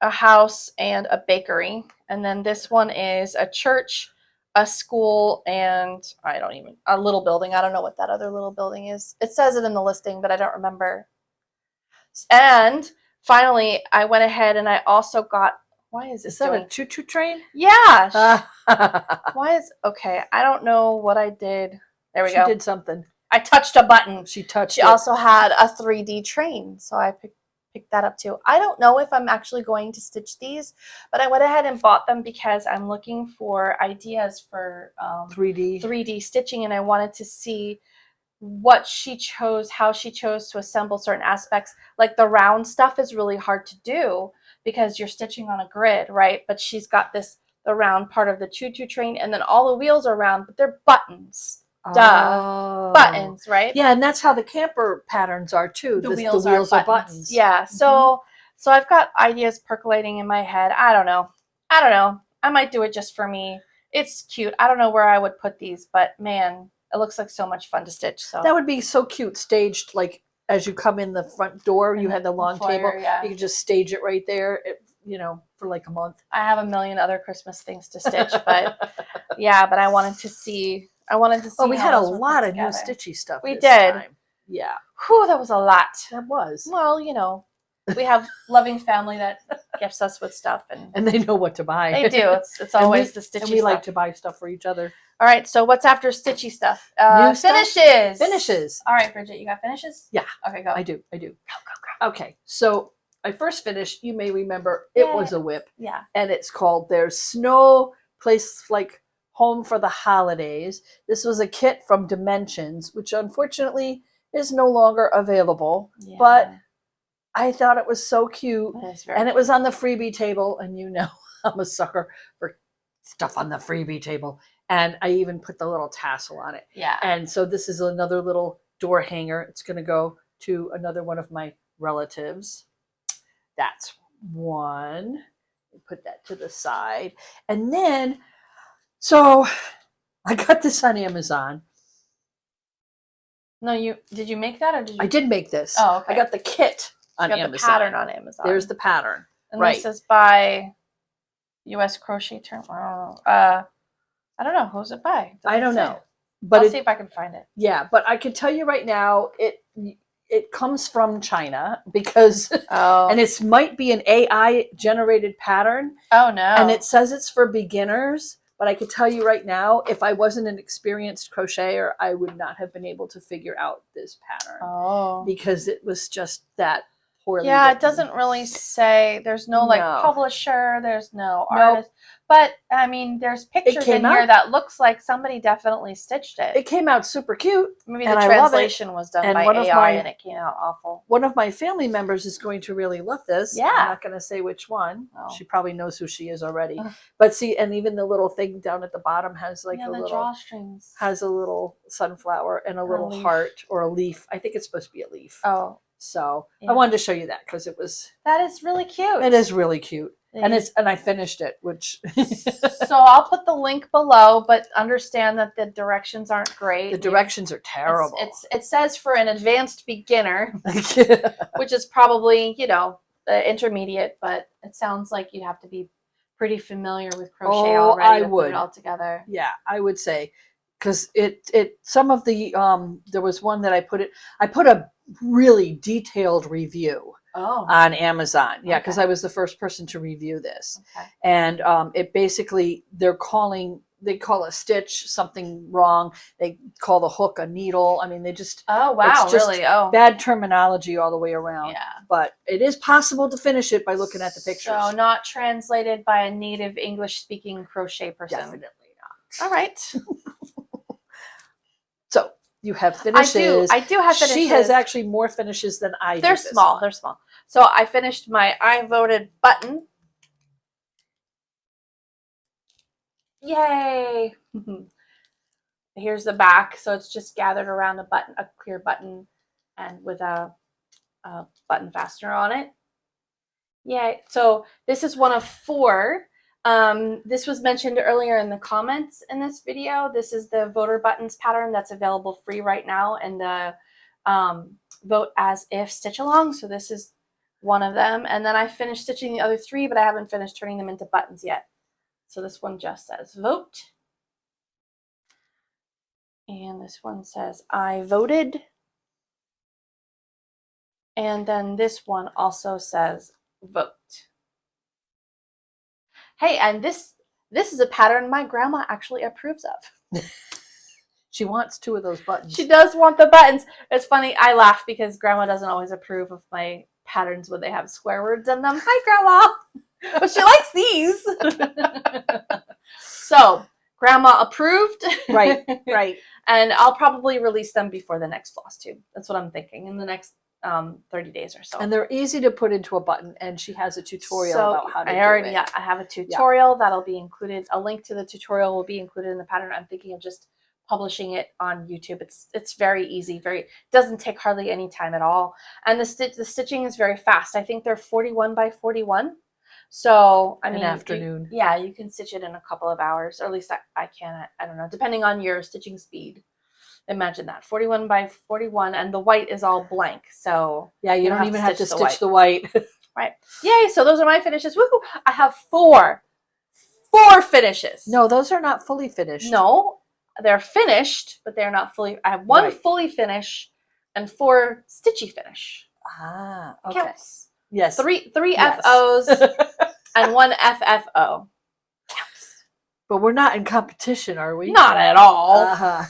a house, and a bakery. And then this one is a church, a school, and a little building. I don't know what that other little building is. It says it in the listing, but I don't remember. And finally, I went ahead and I also got, why is that a choo-choo train? Yeah. Why is, okay, I don't know what I did. There we go. She did something. I touched a button. She also had a 3D train, so I picked that up too. I don't know if I'm actually going to stitch these, but I went ahead and bought them because I'm looking for ideas for 3D stitching, and I wanted to see what she chose, how she chose to assemble certain aspects. Like the round stuff is really hard to do because you're stitching on a grid, right? But she's got the round part of the choo-choo train, and then all the wheels are round, but they're buttons. Duh. Oh. Buttons, right? Yeah, and that's how the camper patterns are too. The wheels are buttons. Yeah. Mm-hmm. So I've got ideas percolating in my head. I don't know. I might do it just for me. It's cute. I don't know where I would put these, but man, it looks like so much fun to stitch. So that would be so cute, staged like as you come in the front door. You had the long table. Yeah. You could just stage it right there. For like a month. I have a million other Christmas things to stitch, but yeah, but I wanted to see. Oh, we had a lot of new Stitchy stuff. We did. Time. Yeah. Whew, that was a lot. That was. Well, we have loving family that gifts us with stuff, and they know what to buy. They do. It's always the Stitchy stuff. And we stuff. like to buy stuff for each other. All right. So what's after Stitchy stuff? New finishes. Finishes. All right, Bridget, you got finishes? Yeah. Okay, go. I do. Go. Okay. So my first finish, you may remember, it was a whip. Yeah. And it's called There's Snow Place Like Home for the Holidays. This was a kit from Dimensions, which unfortunately is no longer available. Yeah. But I thought it was so cute. And it was on the freebie table. And I'm a sucker for stuff on the freebie table. And I even put the little tassel on it. Yeah. And so this is another little door hanger. It's going to go to another one of my relatives. That's one. Put that to the side. And then, so I got this on Amazon. No, did you make that or did you? I did make this. Oh, okay. I got the kit on Amazon. The pattern on Amazon. There's the pattern. And this is by U.S. Crochet Term. I don't know. Who's it by? I don't know. But I'll see if I can find it. Yeah, but I can tell you right now, it comes from China because, and it might be an AI generated pattern. Oh no! And it says it's for beginners, but I could tell you right now, if I wasn't an experienced crocheter, I would not have been able to figure out this pattern. Oh, because it was just that poorly. Yeah, written. It doesn't really say. There's no publisher. There's no artist. But I mean, there's pictures in here that looks like somebody definitely stitched it. It came out super cute. Maybe the translation was done by AI and it came out awful. One of my family members is going to really love this. Yeah. I'm not going to say which one. Oh. She probably knows who she is already. But see, and even the little thing down at the bottom has like a little drawstrings. Has a little sunflower and a little heart or a leaf. I think it's supposed to be a leaf. Oh. So I wanted to show you that because it was. That is really cute. It is really cute. And I finished it, which so I'll put the link below, but understand that the directions aren't great. The directions are terrible. It says for an advanced beginner, which is probably, intermediate, but it sounds like you'd have to be pretty familiar with crochet already to put it all together. Yeah, I would say. Because some of the there was one that I put a really detailed review on Amazon. Yeah, because I was the first person to review this. Okay. And it basically, they call a stitch something wrong. They call the hook a needle. I mean, they just really bad terminology all the way around. Yeah. But it is possible to finish it by looking at the pictures. So not translated by a native English speaking crochet person. Definitely not. All right. So you have finishes. I do have finishes. She has actually more finishes than I do. They're small. So I finished my I voted button. Yay! Here's the back. So it's just gathered around a clear button, and with a button fastener on it. Yay! So this is one of 4. This was mentioned earlier in the comments in this video. This is the voter buttons pattern that's available free right now in the vote as if stitch along. So this is one of them. And then I finished stitching the other 3, but I haven't finished turning them into buttons yet. So this one just says vote. And this one says I voted. And then this one also says vote. Hey, and this is a pattern my grandma actually approves of. She wants 2 of those buttons. She does want the buttons. It's funny, I laugh because grandma doesn't always approve of my patterns when they have swear words in them. Hi, grandma. But she likes these. So grandma approved. Right. And I'll probably release them before the next Flosstube. That's what I'm thinking, in the next 30 days or so. And they're easy to put into a button, and she has a tutorial about how to do it. Yeah, I have a tutorial that'll be included. A link to the tutorial will be included in the pattern. I'm thinking of just publishing it on YouTube. It's very easy. Doesn't take hardly any time at all. And the stitching is very fast. I think they're 41 by 41. So I mean, afternoon. You can stitch it in a couple of hours, or at least I can. I don't know, depending on your stitching speed. Imagine that, 41 by 41, and the white is all blank. So yeah, you don't even have to stitch the white. Right. Yay, so those are my finishes. Woohoo! I have four finishes. No, those are not fully finished. No, they're finished, but they're not fully. I have one fully finish and 4 stitchy finish. Ah, okay. Counts. Yes. Three FOs and 1 FFO. Counts. But we're not in competition, are we? Not at all. Uh-huh.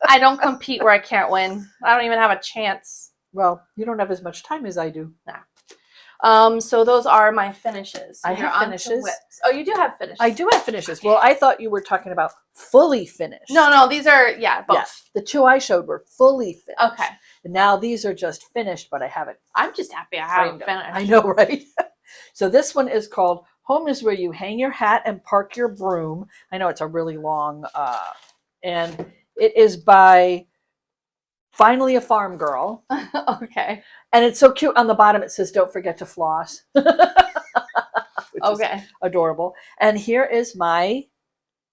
I don't compete where I can't win. I don't even have a chance. Well, you don't have as much time as I do. Nah. So those are my finishes. I have finishes. Whips. Oh, you do have finishes. I do have finishes. Well, I thought you were talking about fully finished. No, these are both. Yeah, the 2 I showed were fully finished. Okay. And now these are just finished, but I haven't. I'm just happy I haven't finished. I know, right? So this one is called "Home is where you hang your hat and park your broom." I know it's a really long, and it is by Finally a Farm Girl. Okay. And it's so cute. On the bottom it says, "Don't forget to floss." Okay. Adorable. And here is my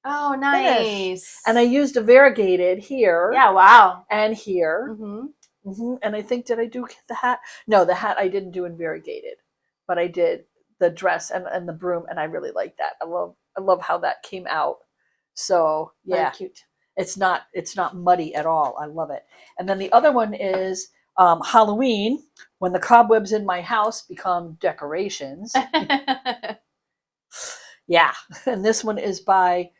Oh, nice. finish. And I used a variegated here. Yeah, wow. And here. Mm-hmm. And I think, did I do the hat? No, the hat I didn't do in variegated, but I did the dress and the broom, and I really like that. I love how that came out. So yeah, very cute. It's not muddy at all. I love it. And then the other one is Halloween, when the cobwebs in my house become decorations. Yeah, and this one is by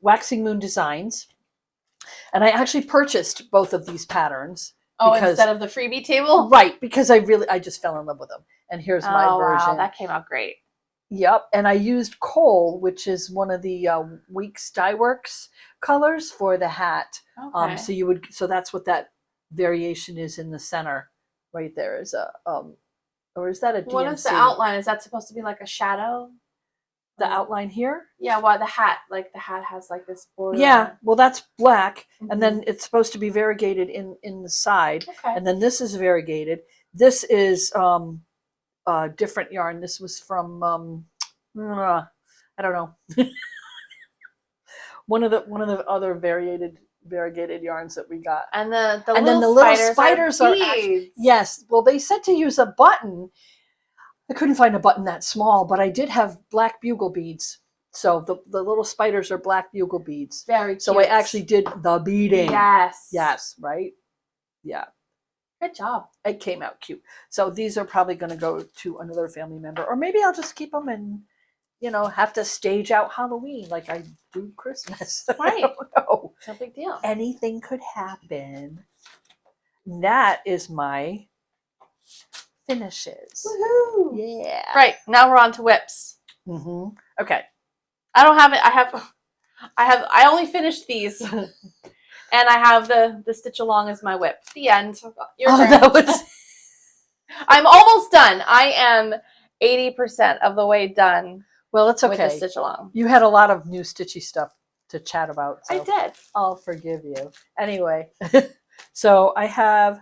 Waxing Moon Designs. And I actually purchased both of these patterns. Oh, instead of the freebie table? Right, because I just fell in love with them. And here's my version. Wow, that came out great. Yep, and I used Coal, which is one of the Weeks Dye Works colors for the hat. Okay. So that's what that variation is in the center. Right there is a or is that a DMC? What is the outline? Is that supposed to be like a shadow? The outline here? Yeah, the hat has like this border. Yeah, well that's black, and then it's supposed to be variegated in the side. Okay. And then this is variegated. This is different yarn. This was from I don't know. one of the other variegated yarns that we got. And the little spiders are beads. Yes. Well, they said to use a button. I couldn't find a button that small, but I did have black bugle beads. So the little spiders are black bugle beads. Very cute. So I actually did the beading. Yes. Yes, right? Yeah. Good job. It came out cute. So these are probably going to go to another family member. Or maybe I'll just keep them and, have to stage out Halloween like I do Christmas. Right. I don't know. No big deal. Anything could happen. That is my finishes. Woohoo! Yeah. Right, now we're on to whips. Mm-hmm. Okay. I don't have it. I only finished these. And I have the stitch along as my whip. The end. Your turn. That was... I'm almost done. I am 80% of the way done. Well, it's okay. With the stitch along. You had a lot of new stitchy stuff to chat about. So I did. I'll forgive you. Anyway, so I have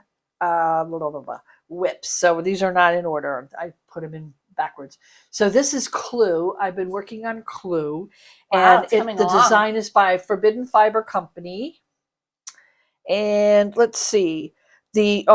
whips. So these are not in order. I put them in backwards. So this is Clue. I've been working on Clue. Wow, and the design is by Forbidden Fiber Company. And let's see. The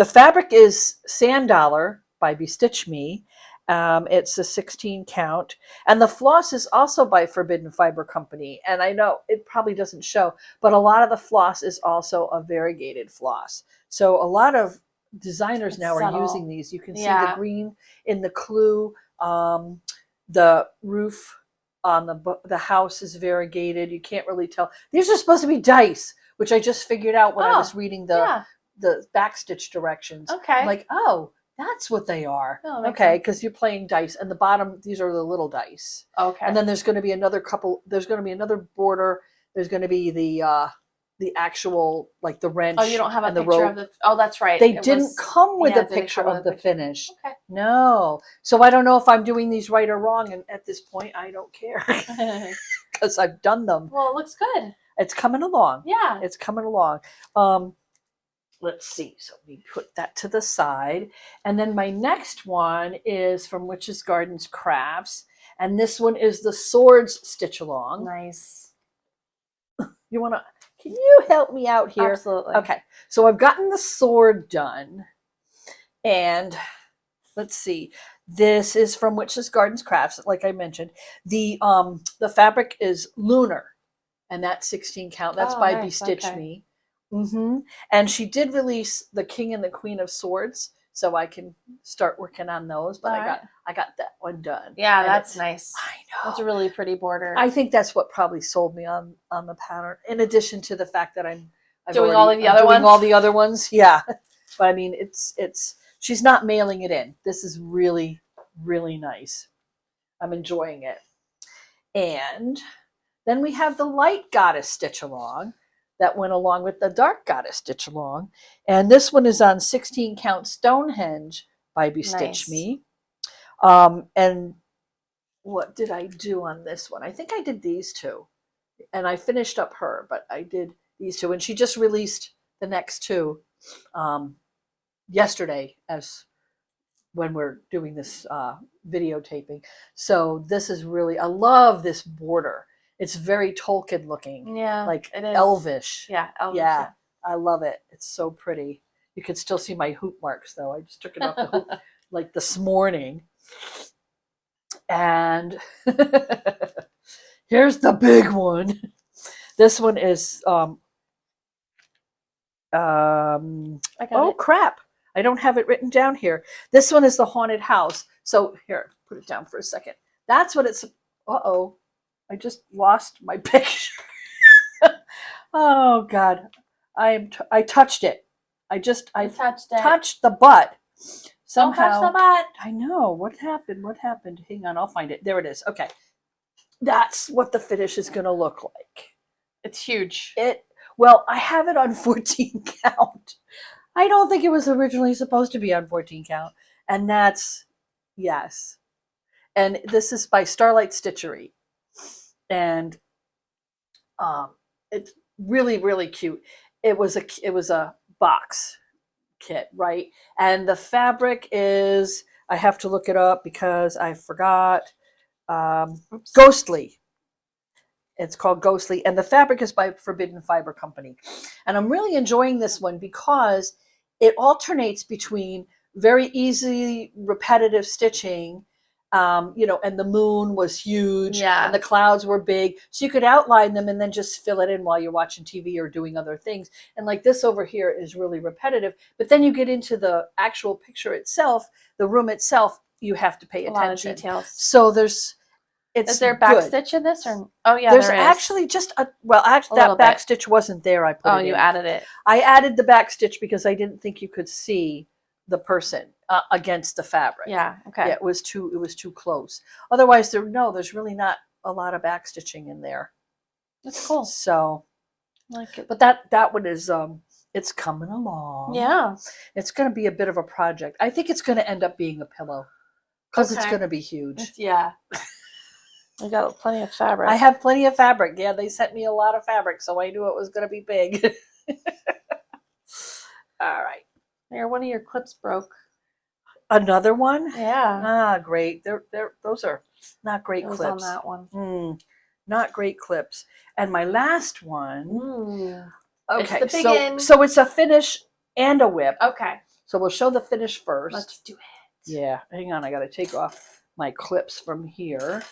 fabric is Sand Dollar by Bestitch Me. It's a 16 count. And the floss is also by Forbidden Fiber Company. And I know it probably doesn't show, but a lot of the floss is also a variegated floss. So a lot of designers now are using these. You can see the green in the Clue. The roof on the house is variegated. You can't really tell. These are supposed to be dice, which I just figured out when I was reading the backstitch directions. Okay. I'm like, oh, That's what they are. Oh, that makes okay, sense. because you're playing dice, and the bottom, these are the little dice. Okay. And then there's going to be another couple. There's going to be another border. There's going to be the actual, like the wrench. Oh, you don't have a and the picture rope. of the. Oh, that's right. They didn't come with yeah, a it didn't picture come with of a the picture. finish. Okay. No. So I don't know if I'm doing these right or wrong, and at this point, I don't care because I've done them. Well, it looks good. It's coming along. Yeah. It's coming along. Let's see. So we put that to the side. And then my next one is from Witch's Gardens Crafts. And this one is the Swords Stitch Along. Nice. You want to, can you help me out here? Absolutely. Okay. So I've gotten the sword done. And let's see. This is from Witch's Gardens Crafts, like I mentioned. The fabric is Lunar. And that's 16 count. That's by nice. Bestitch Okay. Me. And she did release the King and the Queen of Swords, so I can start working on those. But I got that one done. Yeah, and that's nice. I know. That's a really pretty border. I think that's what probably sold me on the pattern. In addition to the fact that I'm doing all the other ones. Yeah, but I mean, it's she's not mailing it in. This is really, really nice. I'm enjoying it. And then we have the Light Goddess Stitch Along that went along with the Dark Goddess Stitch Along. And this one is on 16 count Stonehenge by Bestitch Me. And what did I do on this one? I think I did these two. And I finished up her, but I did these two. And she just released the next two yesterday as when we're doing this videotaping. So this is really, I love this border. It's very Tolkien looking. Yeah, like it is. elvish. Yeah, elvish. Yeah, I love it. It's so pretty. You can still see my hoop marks though. I just took it off the hoop like this morning. And here's the big one. This one is oh crap. I don't have it written down here. This one is the Haunted House. So here, put it down for a second. That's what it's I just lost my picture. Oh God, I touched it. I touched the butt. Somehow. Don't touch the butt. I know. What happened? Hang on, I'll find it. There it is. Okay. That's what the finish is going to look like. It's huge. Well, I have it on 14 count. I don't think it was originally supposed to be on 14 count. And that's, yes. And this is by Starlight Stitchery. And it's really, really cute. It was a box kit, right? And the fabric is, I have to look it up because I forgot. Ghostly. It's called Ghostly, and the fabric is by Forbidden Fiber Company. And I'm really enjoying this one because it alternates between very easy, repetitive stitching, and the moon was huge, and the clouds were big, so you could outline them and then just fill it in while you're watching TV or doing other things. And like this over here is really repetitive, but then you get into the actual picture itself, the room itself, you have to pay attention. A lot of details. So is there back stitch in this? Or there's actually just that back stitch wasn't there. I put it in. Added it. I added the back stitch because I didn't think you could see the person against the fabric. Yeah. Okay. Yeah, it was too close. Otherwise, there's really not a lot of back stitching in there. That's cool. So, I like it. but that one is it's coming along. Yeah. It's going to be a bit of a project. I think it's going to end up being a pillow because it's going to be huge. Yeah. I got plenty of fabric. I have plenty of fabric. Yeah, they sent me a lot of fabric, so I knew it was going to be big. All right. Here, one of your clips broke. Another one? Yeah. Ah, great. Those are not great clips. On that one. Not great clips. And my last one. Okay. It's the big so it's a finish and a whip. Okay. So we'll show the finish first. Let's do it. Yeah. Hang on. I got to take off my clips from here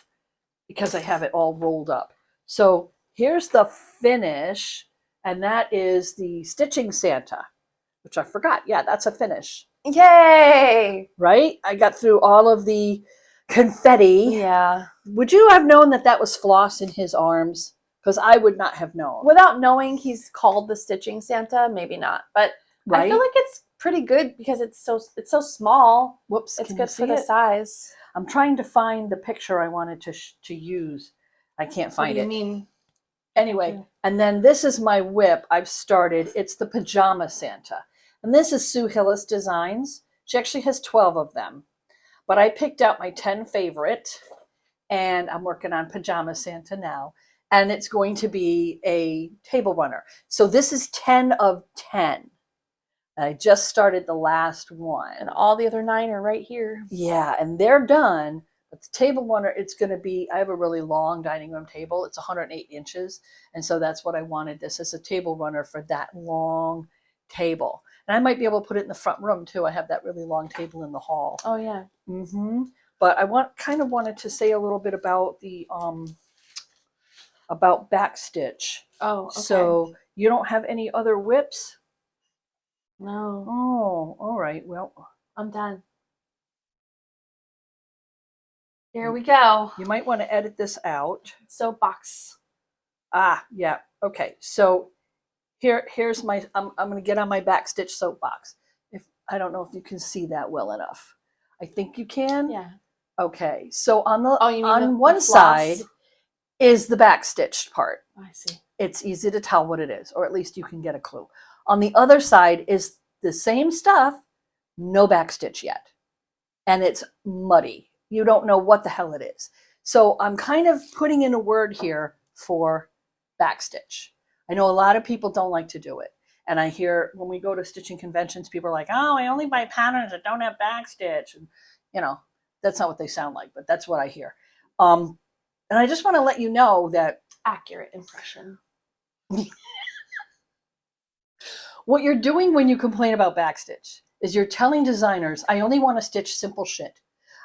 because I have it all rolled up. So here's the finish, and that is the Stitching Santa, which I forgot. Yeah, that's a finish. Yay! Right? I got through all of the confetti. Yeah. Would you have known that was Floss in his arms? Because I would not have known. Without knowing he's called the Stitching Santa, maybe not. But I feel like it's pretty good because it's so small. Whoops, It's can good you for see the it? size. I'm trying to find the picture I wanted to use. I can't find it. What do you mean? Anyway, and then this is my whip I've started. It's the Pajama Santa. And this is Sue Hillis Designs. She actually has 12 of them. But I picked out my 10 favorite, and I'm working on Pajama Santa now. And it's going to be a table runner. So this is 10 of 10. And I just started the last one. And all the other 9 are right here. Yeah, and they're done. But the table runner, it's going to be, I have a really long dining room table. It's 108 inches. And so that's what I wanted this as a table runner for that long table. And I might be able to put it in the front room too. I have that really long table in the hall. Oh, yeah. But I kind of wanted to say a little bit about the, about backstitch. Oh, okay. So you don't have any other whips? No. Oh, all right. Well, I'm done. Here we go. You might want to edit this out. Soapbox. Ah, yeah. Okay. So here's my, I'm going to get on my backstitch soapbox. I don't know if you can see that well enough. I think you can. Yeah. Okay. So on the, on one side is the backstitched part. Oh, I see. It's easy to tell what it is, or at least you can get a clue. On the other side is the same stuff, no backstitch yet. And it's muddy. You don't know what the hell it is. So I'm kind of putting in a word here for backstitch. I know a lot of people don't like to do it. And I hear when we go to stitching conventions, people are like, oh, I only buy patterns that don't have backstitch. And, you know, that's not what they sound like, but that's what I hear. And I just want to let you know that accurate impression. What you're doing when you complain about backstitch is you're telling designers, I only want to stitch simple shit.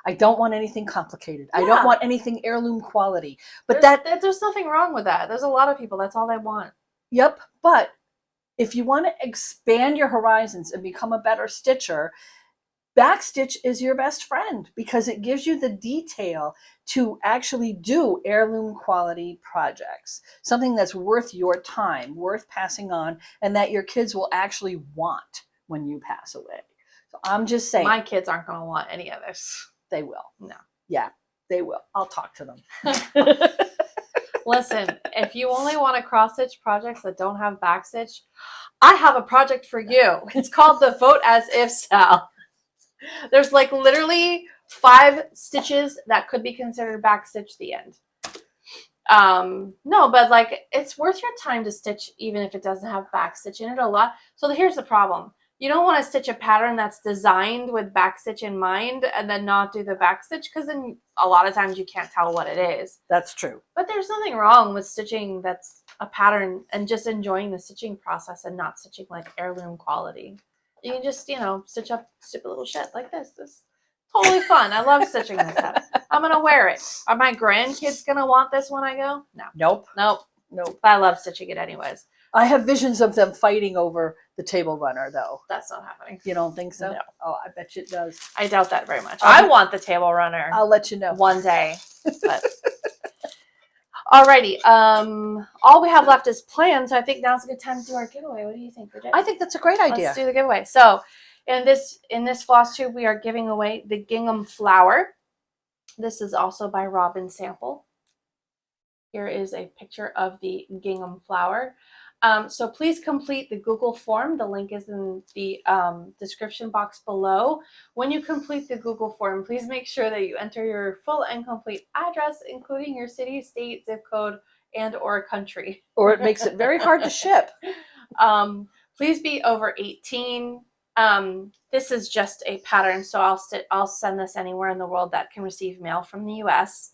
I don't want anything complicated. Yeah. I don't want anything heirloom quality. But there's nothing wrong with that. There's a lot of people, that's all they want. Yep. But if you want to expand your horizons and become a better stitcher, backstitch is your best friend because it gives you the detail to actually do heirloom quality projects, something that's worth your time, worth passing on, and that your kids will actually want when you pass away. So I'm just saying. My kids aren't going to want any of this. They will. No. Yeah, they will. I'll talk to them. Listen, if you only want to cross stitch projects that don't have backstitch, I have a project for you. It's called the Vote As If Style. There's like literally 5 stitches that could be considered backstitch the end. No, but like it's worth your time to stitch even if it doesn't have backstitch in it a lot. So here's the problem. You don't want to stitch a pattern that's designed with backstitch in mind and then not do the backstitch because then a lot of times you can't tell what it is. That's true. But there's nothing wrong with stitching that's a pattern and just enjoying the stitching process and not stitching like heirloom quality. You can just, stitch up stupid little shit like this. This is totally fun. I love stitching this stuff. I'm going to wear it. Are my grandkids going to want this when I go? No. Nope. I love stitching it anyways. I have visions of them fighting over the table runner, though. That's not happening. You don't think so? No. Oh, I bet you it does. I doubt that very much. I want the table runner. I'll let you know. One day. But alrighty. All we have left is plans, so I think now's a good time to do our giveaway. What do you think, Bridget? I think that's a great idea. Let's do the giveaway. So in this floss tube, we are giving away the gingham flower. This is also by Robin Sample. Here is a picture of the gingham flower. So please complete the Google form. The link is in the description box below. When you complete the Google form, please make sure that you enter your full and complete address, including your city, state, zip code, and or country. Or it makes it very hard to ship. Please be over 18. This is just a pattern, so I'll send this anywhere in the world that can receive mail from the US.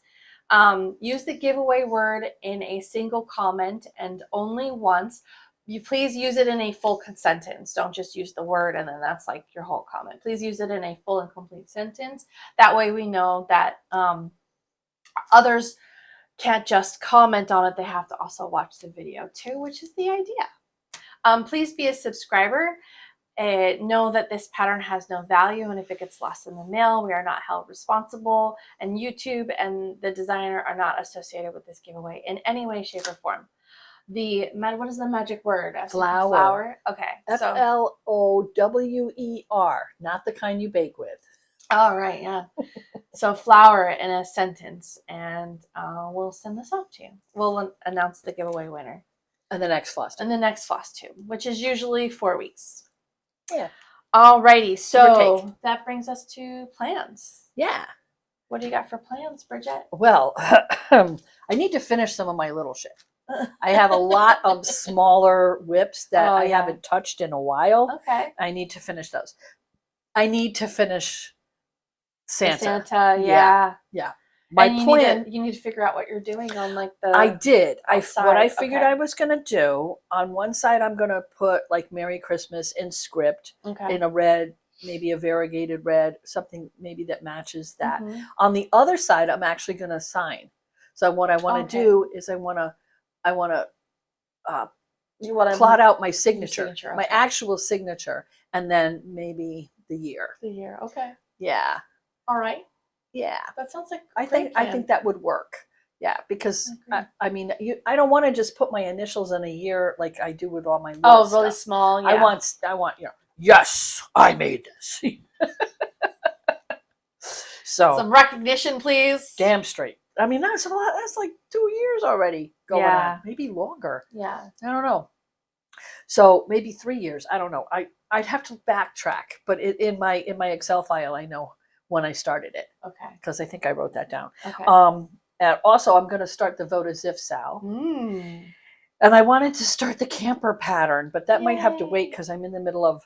Use the giveaway word in a single comment and only once. You please use it in a full sentence. Don't just use the word and then that's like your whole comment. Please use it in a full and complete sentence. That way we know that others can't just comment on it. They have to also watch the video too, which is the idea. Please be a subscriber. Know that this pattern has no value, and if it gets lost in the mail, we are not held responsible, and YouTube and the designer are not associated with this giveaway in any way, shape, or form. what is the magic word? Flour. Flour. Okay. Flower, not the kind you bake with. All right. Yeah. So flour in a sentence, and we'll send this off to you. We'll announce the giveaway winner. And the next Flosstube. And the next Flosstube, which is usually 4 weeks. Yeah. Alrighty. So that brings us to plans. Yeah. What do you got for plans, Bridget? Well, I need to finish some of my little shit. I have a lot of smaller whips that I haven't touched in a while. Okay. I need to finish those. I need to finish Santa. Yeah. My plan. You need to figure out what you're doing on like the. I did. Outside. What I figured I was gonna do on one side, I'm gonna put like Merry Christmas in script in a red, maybe a variegated red, something maybe that matches that. Mm-hmm. On the other side, I'm actually gonna sign. So what I want to do is I want to plot out my signature, my actual signature, and then maybe the year. The year, okay. Yeah. All right. Yeah. That sounds like I think that would work. Yeah, because I mean, I don't want to just put my initials in a year like I do with all my little really stuff. Small. Yeah. I want yes, I made this. So some recognition, please. Damn straight. I mean, that's a lot. That's like 2 years already going on. Maybe longer. Yeah. I don't know. So maybe 3 years. I don't know. I'd have to backtrack, but in my Excel file, I know when I started it. Okay. Because I think I wrote that down. Okay. And also, I'm going to start the Vote As If Sal. Mm. And I wanted to start the camper pattern, but that might have to wait because I'm in the middle of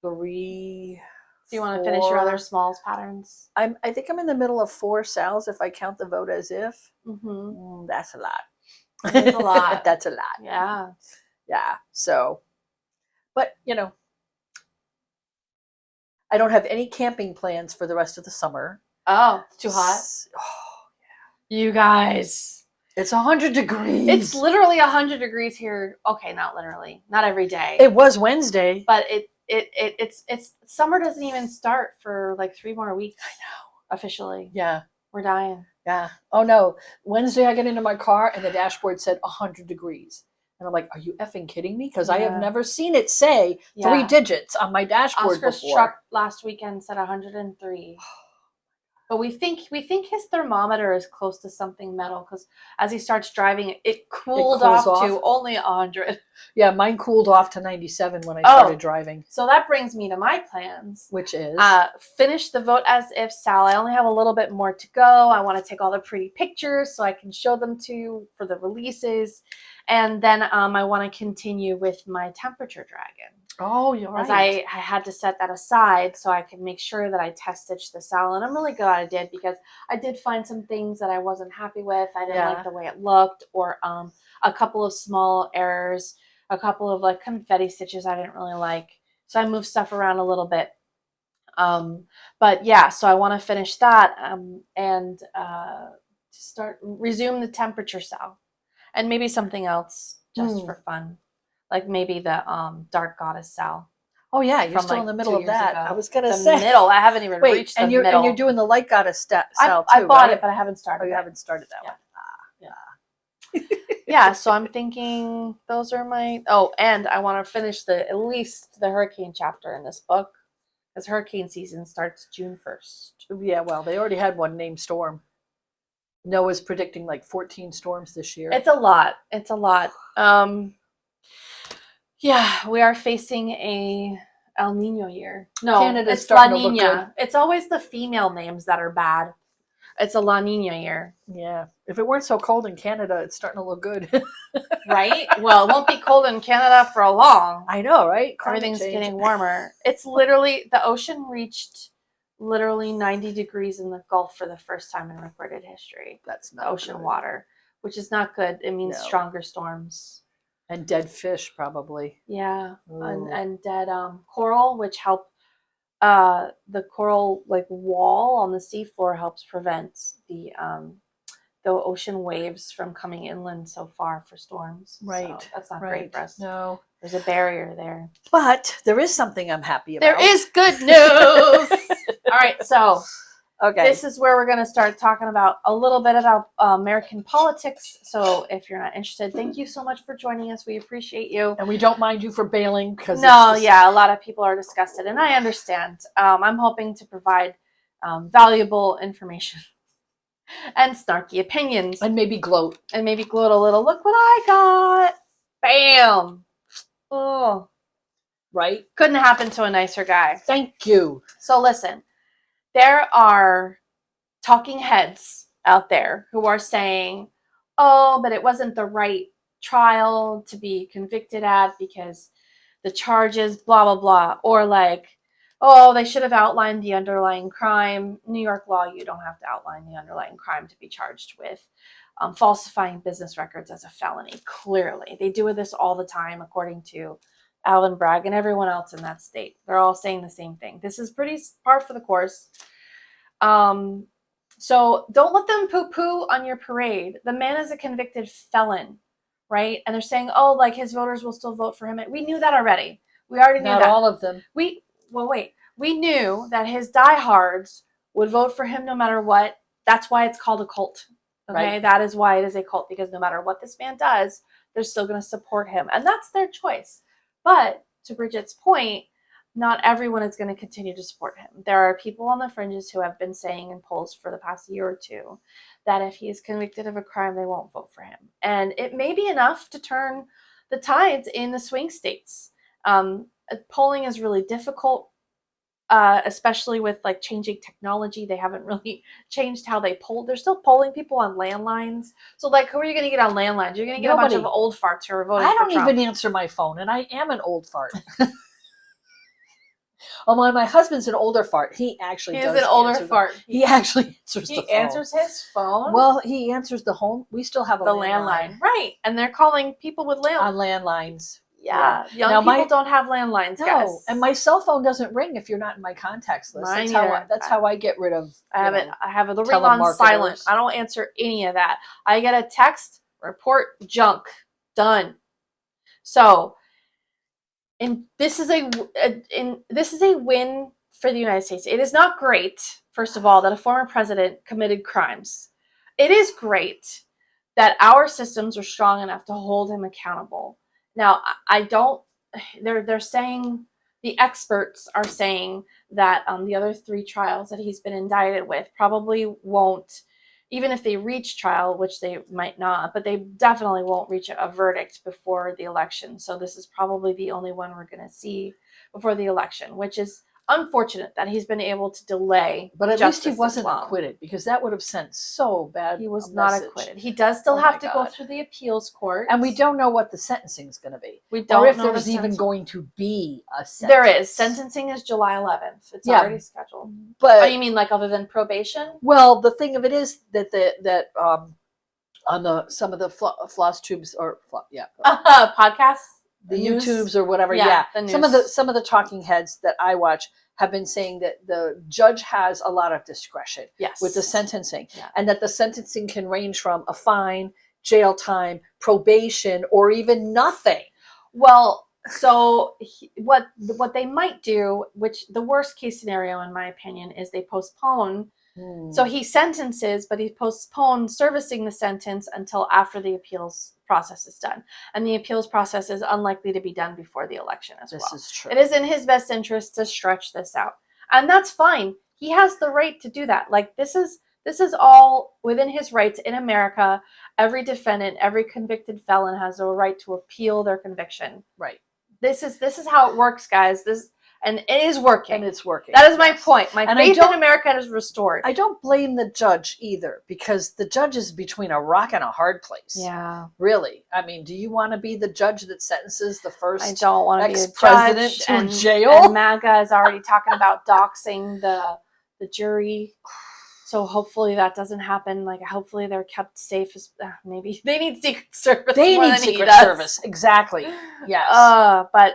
3. Do you want to finish your other smalls patterns? I think I'm in the middle of 4 Sals if I count the Vote As If. Mm-hmm. That's a lot. That's a lot. That's a lot. Yeah. Yeah. So, but I don't have any camping plans for the rest of the summer. Oh, it's too hot. Oh, yeah. You guys. It's 100 degrees. It's literally 100 degrees here. Okay, not literally. Not every day. It was Wednesday. But it's summer doesn't even start for like 3 more weeks. I know. Officially. Yeah. We're dying. Yeah. Oh no. Wednesday I get into my car and the dashboard said 100 degrees. And I'm like, are you effing kidding me? Because I have never seen it say 3 digits on my dashboard Oscar's before. truck last weekend said 103. But we think his thermometer is close to something metal because as he starts driving, it cooled off to only 100. Yeah, mine cooled off to 97 when I started driving. So that brings me to my plans. Which is? Finish the Vote As If Sal. I only have a little bit more to go. I want to take all the pretty pictures so I can show them to you for the releases. And then I want to continue with my temperature dragon. Oh, you're right. I had to set that aside so I could make sure that I test stitched the Sal. And I'm really glad I did because I did find some things that I wasn't happy with. I didn't like the way it looked, or a couple of small errors, a couple of like confetti stitches I didn't really like. So I moved stuff around a little bit. But yeah, so I want to finish that and resume the temperature Sal. And maybe something else just for fun. Like maybe the Dark Goddess Sal. Oh yeah, you're still in the middle of that. I was gonna say middle. I haven't even reached the middle. And you're doing the Light Goddess Sal too. I bought it, but I haven't started. Oh, you haven't started that one. Yeah. So I'm thinking those are my. Oh, and I want to finish at least the hurricane chapter in this book, because hurricane season starts June 1st. Yeah. Well, they already had one named Storm. Noah's predicting like 14 storms this year. It's a lot. Yeah, we are facing a El Nino year. No, Canada's it's La starting to look Nina. good. It's always the female names that are bad. It's a La Nina year. Yeah. If it weren't so cold in Canada, it's starting to look good. Right? Well, it won't be cold in Canada for long. I know, right? Everything's getting warmer. It's literally, the ocean reached literally 90 degrees in the Gulf for the first time in recorded history. That's not ocean good. Water, which is not good. It means stronger storms. And dead fish, probably. Yeah. And dead coral, which help the coral like wall on the seafloor helps prevent the ocean waves from coming inland so far for storms. Right. So that's not great for us. No. There's a barrier there. But there is something I'm happy about. There is good news. All right, so Okay. This is where we're going to start talking about a little bit about American politics. So if you're not interested, thank you so much for joining us. We appreciate you. And we don't mind you for bailing because a lot of people are disgusted, and I understand. I'm hoping to provide valuable information and snarky opinions, and maybe gloat a little. Look what I got! Bam! Oh, right? Couldn't happen to a nicer guy. Thank you. So listen. There are talking heads out there who are saying, oh, but it wasn't the right trial to be convicted at because the charges, blah, blah, blah. Or like, oh, they should have outlined the underlying crime. New York law, you don't have to outline the underlying crime to be charged with falsifying business records as a felony. Clearly. They do this all the time, according to Alvin Bragg and everyone else in that state. They're all saying the same thing. This is pretty par for the course. So don't let them poo-poo on your parade. The man is a convicted felon, right? And they're saying, oh, like his voters will still vote for him. We knew that already. We already knew that. Not all of them. We knew that his diehards would vote for him no matter what. That's why it's called a cult. Okay, right. That is why it is a cult, because no matter what this man does, they're still going to support him. And that's their choice. But to Bridget's point, not everyone is going to continue to support him. There are people on the fringes who have been saying in polls for the past year or two that if he is convicted of a crime, they won't vote for him. And it may be enough to turn the tides in the swing states. Polling is really difficult, especially with like changing technology. They haven't really changed how they poll. They're still polling people on landlines. So like, who are you going to get on landlines? You're going to get a bunch of old farts who are voting for Trump. I don't even answer my phone, and I am an old fart. Oh, my husband's an older fart. He actually does. He's an older fart. He actually answers the phone. He answers his phone? Well, he answers the home. We still have a landline. Right. And they're calling people with landlines. Yeah. Young people don't have landlines, guys. No, and my cell phone doesn't ring if you're not in my contacts list. That's how I get rid of. I have the ring on silent. I don't answer any of that. I get a text, report junk, done. So, and this is a win for the United States. It is not great, first of all, that a former president committed crimes. It is great that our systems are strong enough to hold him accountable. Now, they're saying, the experts are saying that the other 3 trials that he's been indicted with probably won't, even if they reach trial, which they might not, but they definitely won't reach a verdict before the election. So this is probably the only one we're going to see before the election, which is unfortunate that he's been able to delay. But at least he wasn't acquitted, because that would have sent so bad. He was not acquitted. He does still have to go through the appeals court. And we don't know what the sentencing is going to be. We don't know if there's even going to be a sentence. There is. Sentencing is July 11th. It's already scheduled. But oh, you mean like other than probation? Well, the thing of it is that on some of the Flosstubes podcasts, the YouTubes or whatever, some of the talking heads that I watch have been saying that the judge has a lot of discretion with the sentencing, and that the sentencing can range from a fine, jail time, probation, or even nothing. Well, so what they might do, which the worst case scenario in my opinion, is they postpone. So he sentences, but he postpones servicing the sentence until after the appeals process is done. And the appeals process is unlikely to be done before the election as well. This is true. It is in his best interest to stretch this out. And that's fine. He has the right to do that. Like, this is all within his rights in America. Every defendant, every convicted felon has a right to appeal their conviction. Right. This is how it works, guys. And it is working. And it's working. That is my point. My faith in America is restored. I don't blame the judge either, because the judge is between a rock and a hard place. Yeah. Really. I mean, do you want to be the judge that sentences the first ex-president to jail? And MAGA is already talking about doxing the jury. So hopefully that doesn't happen. Like, hopefully they're kept safe. Maybe they need Secret Service. They need Secret Service. Exactly. Yes. But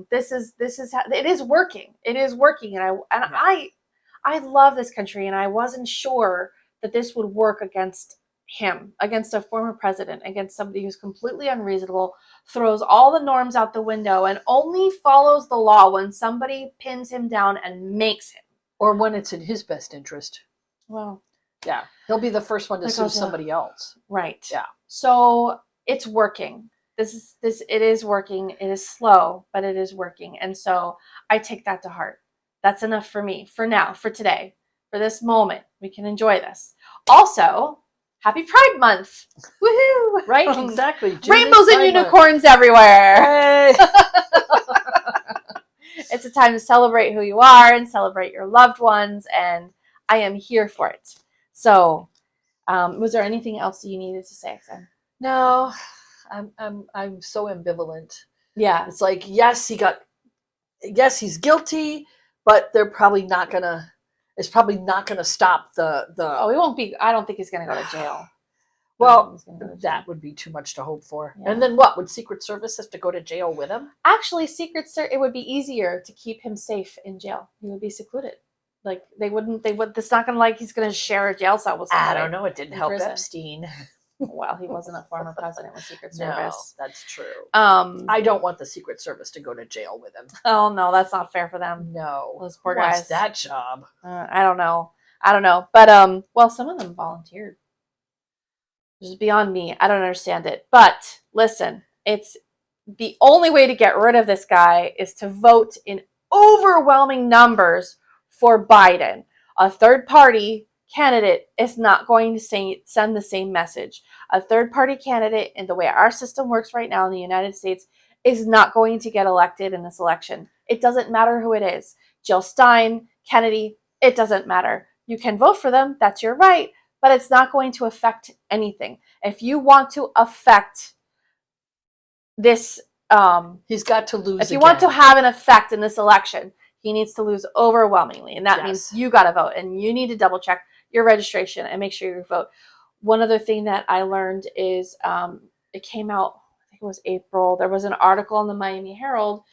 this is it is working. It is working, and I love this country, and I wasn't sure that this would work against him, against a former president, against somebody who's completely unreasonable, throws all the norms out the window, and only follows the law when somebody pins him down and makes him. Or when it's in his best interest. Well, yeah, he'll be the first one to sue somebody else. Right. Yeah. So it's working. It is working. It is slow, but it is working. And so I take that to heart. That's enough for me for now, for today, for this moment. We can enjoy this. Also, happy Pride Month. Woohoo! Right? Exactly. Rainbows and unicorns everywhere. Hey. It's a time to celebrate who you are and celebrate your loved ones, and I am here for it. So, was there anything else you needed to say, Sam? No, I'm so ambivalent. Yeah, it's like yes, he's guilty, but they're probably not gonna. It's probably not gonna stop the. Oh, he won't be. I don't think he's gonna go to jail. Well, that would be too much to hope for. Yeah. And then what? Would Secret Service have to go to jail with him? Actually, it would be easier to keep him safe in jail. He would be secluded. Like it's not gonna he's gonna share a jail cell with somebody. I don't know. It didn't help Epstein. Well, he wasn't a former president with Secret Service. No, that's true. I don't want the Secret Service to go to jail with him. Oh no, that's not fair for them. No, those poor guys. What's that job? I don't know. But well, some of them volunteered. Which is beyond me. I don't understand it. But listen, it's the only way to get rid of this guy is to vote in overwhelming numbers for Biden. A third party candidate is not going to send the same message. A third party candidate, in the way our system works right now in the United States, is not going to get elected in this election. It doesn't matter who it is. Jill Stein, Kennedy, it doesn't matter. You can vote for them. That's your right. But it's not going to affect anything. If you want to affect this, he's got to lose. If you want to have an effect in this election, he needs to lose overwhelmingly, and that means you got to vote, and you need to double check your registration and make sure you vote. One other thing that I learned is it came out. I think it was April. There was an article in the Miami Herald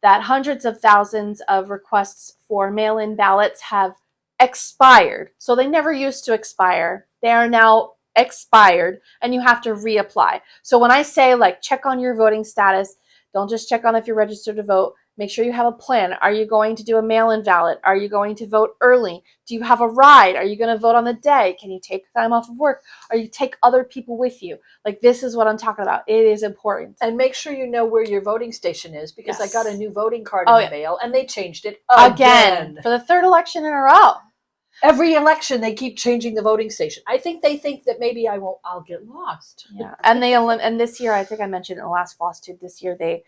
that hundreds of thousands of requests for mail-in ballots have expired. So they never used to expire. They are now expired, and you have to reapply. So when I say check on your voting status, don't just check on if you're registered to vote. Make sure you have a plan. Are you going to do a mail-in ballot? Are you going to vote early? Do you have a ride? Are you going to vote on the day? Can you take time off of work? Or you take other people with you? This is what I'm talking about. It is important. And make sure you know where your voting station is, because I got a new voting card in the mail, and they changed it again. For the third election in a row. Every election, they keep changing the voting station. I think they think that maybe I'll get lost. Yeah, and this year, I think I mentioned in the last Flosstube, this year they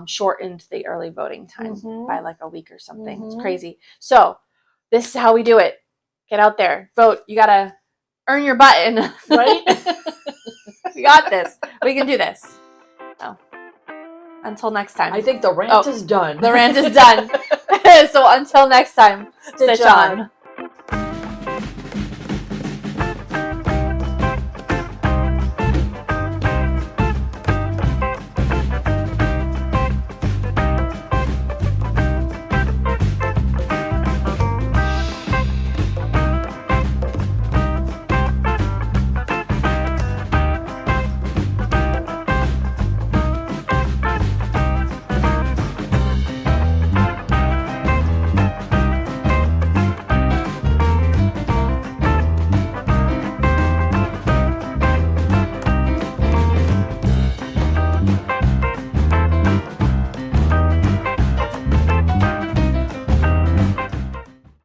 shortened the early voting time by a week or something. It's crazy. So this is how we do it. Get out there, vote. You gotta earn your button, right? We got this. We can do this. So until next time. I think the rant is done. The rant is done. So until next time, stitch on.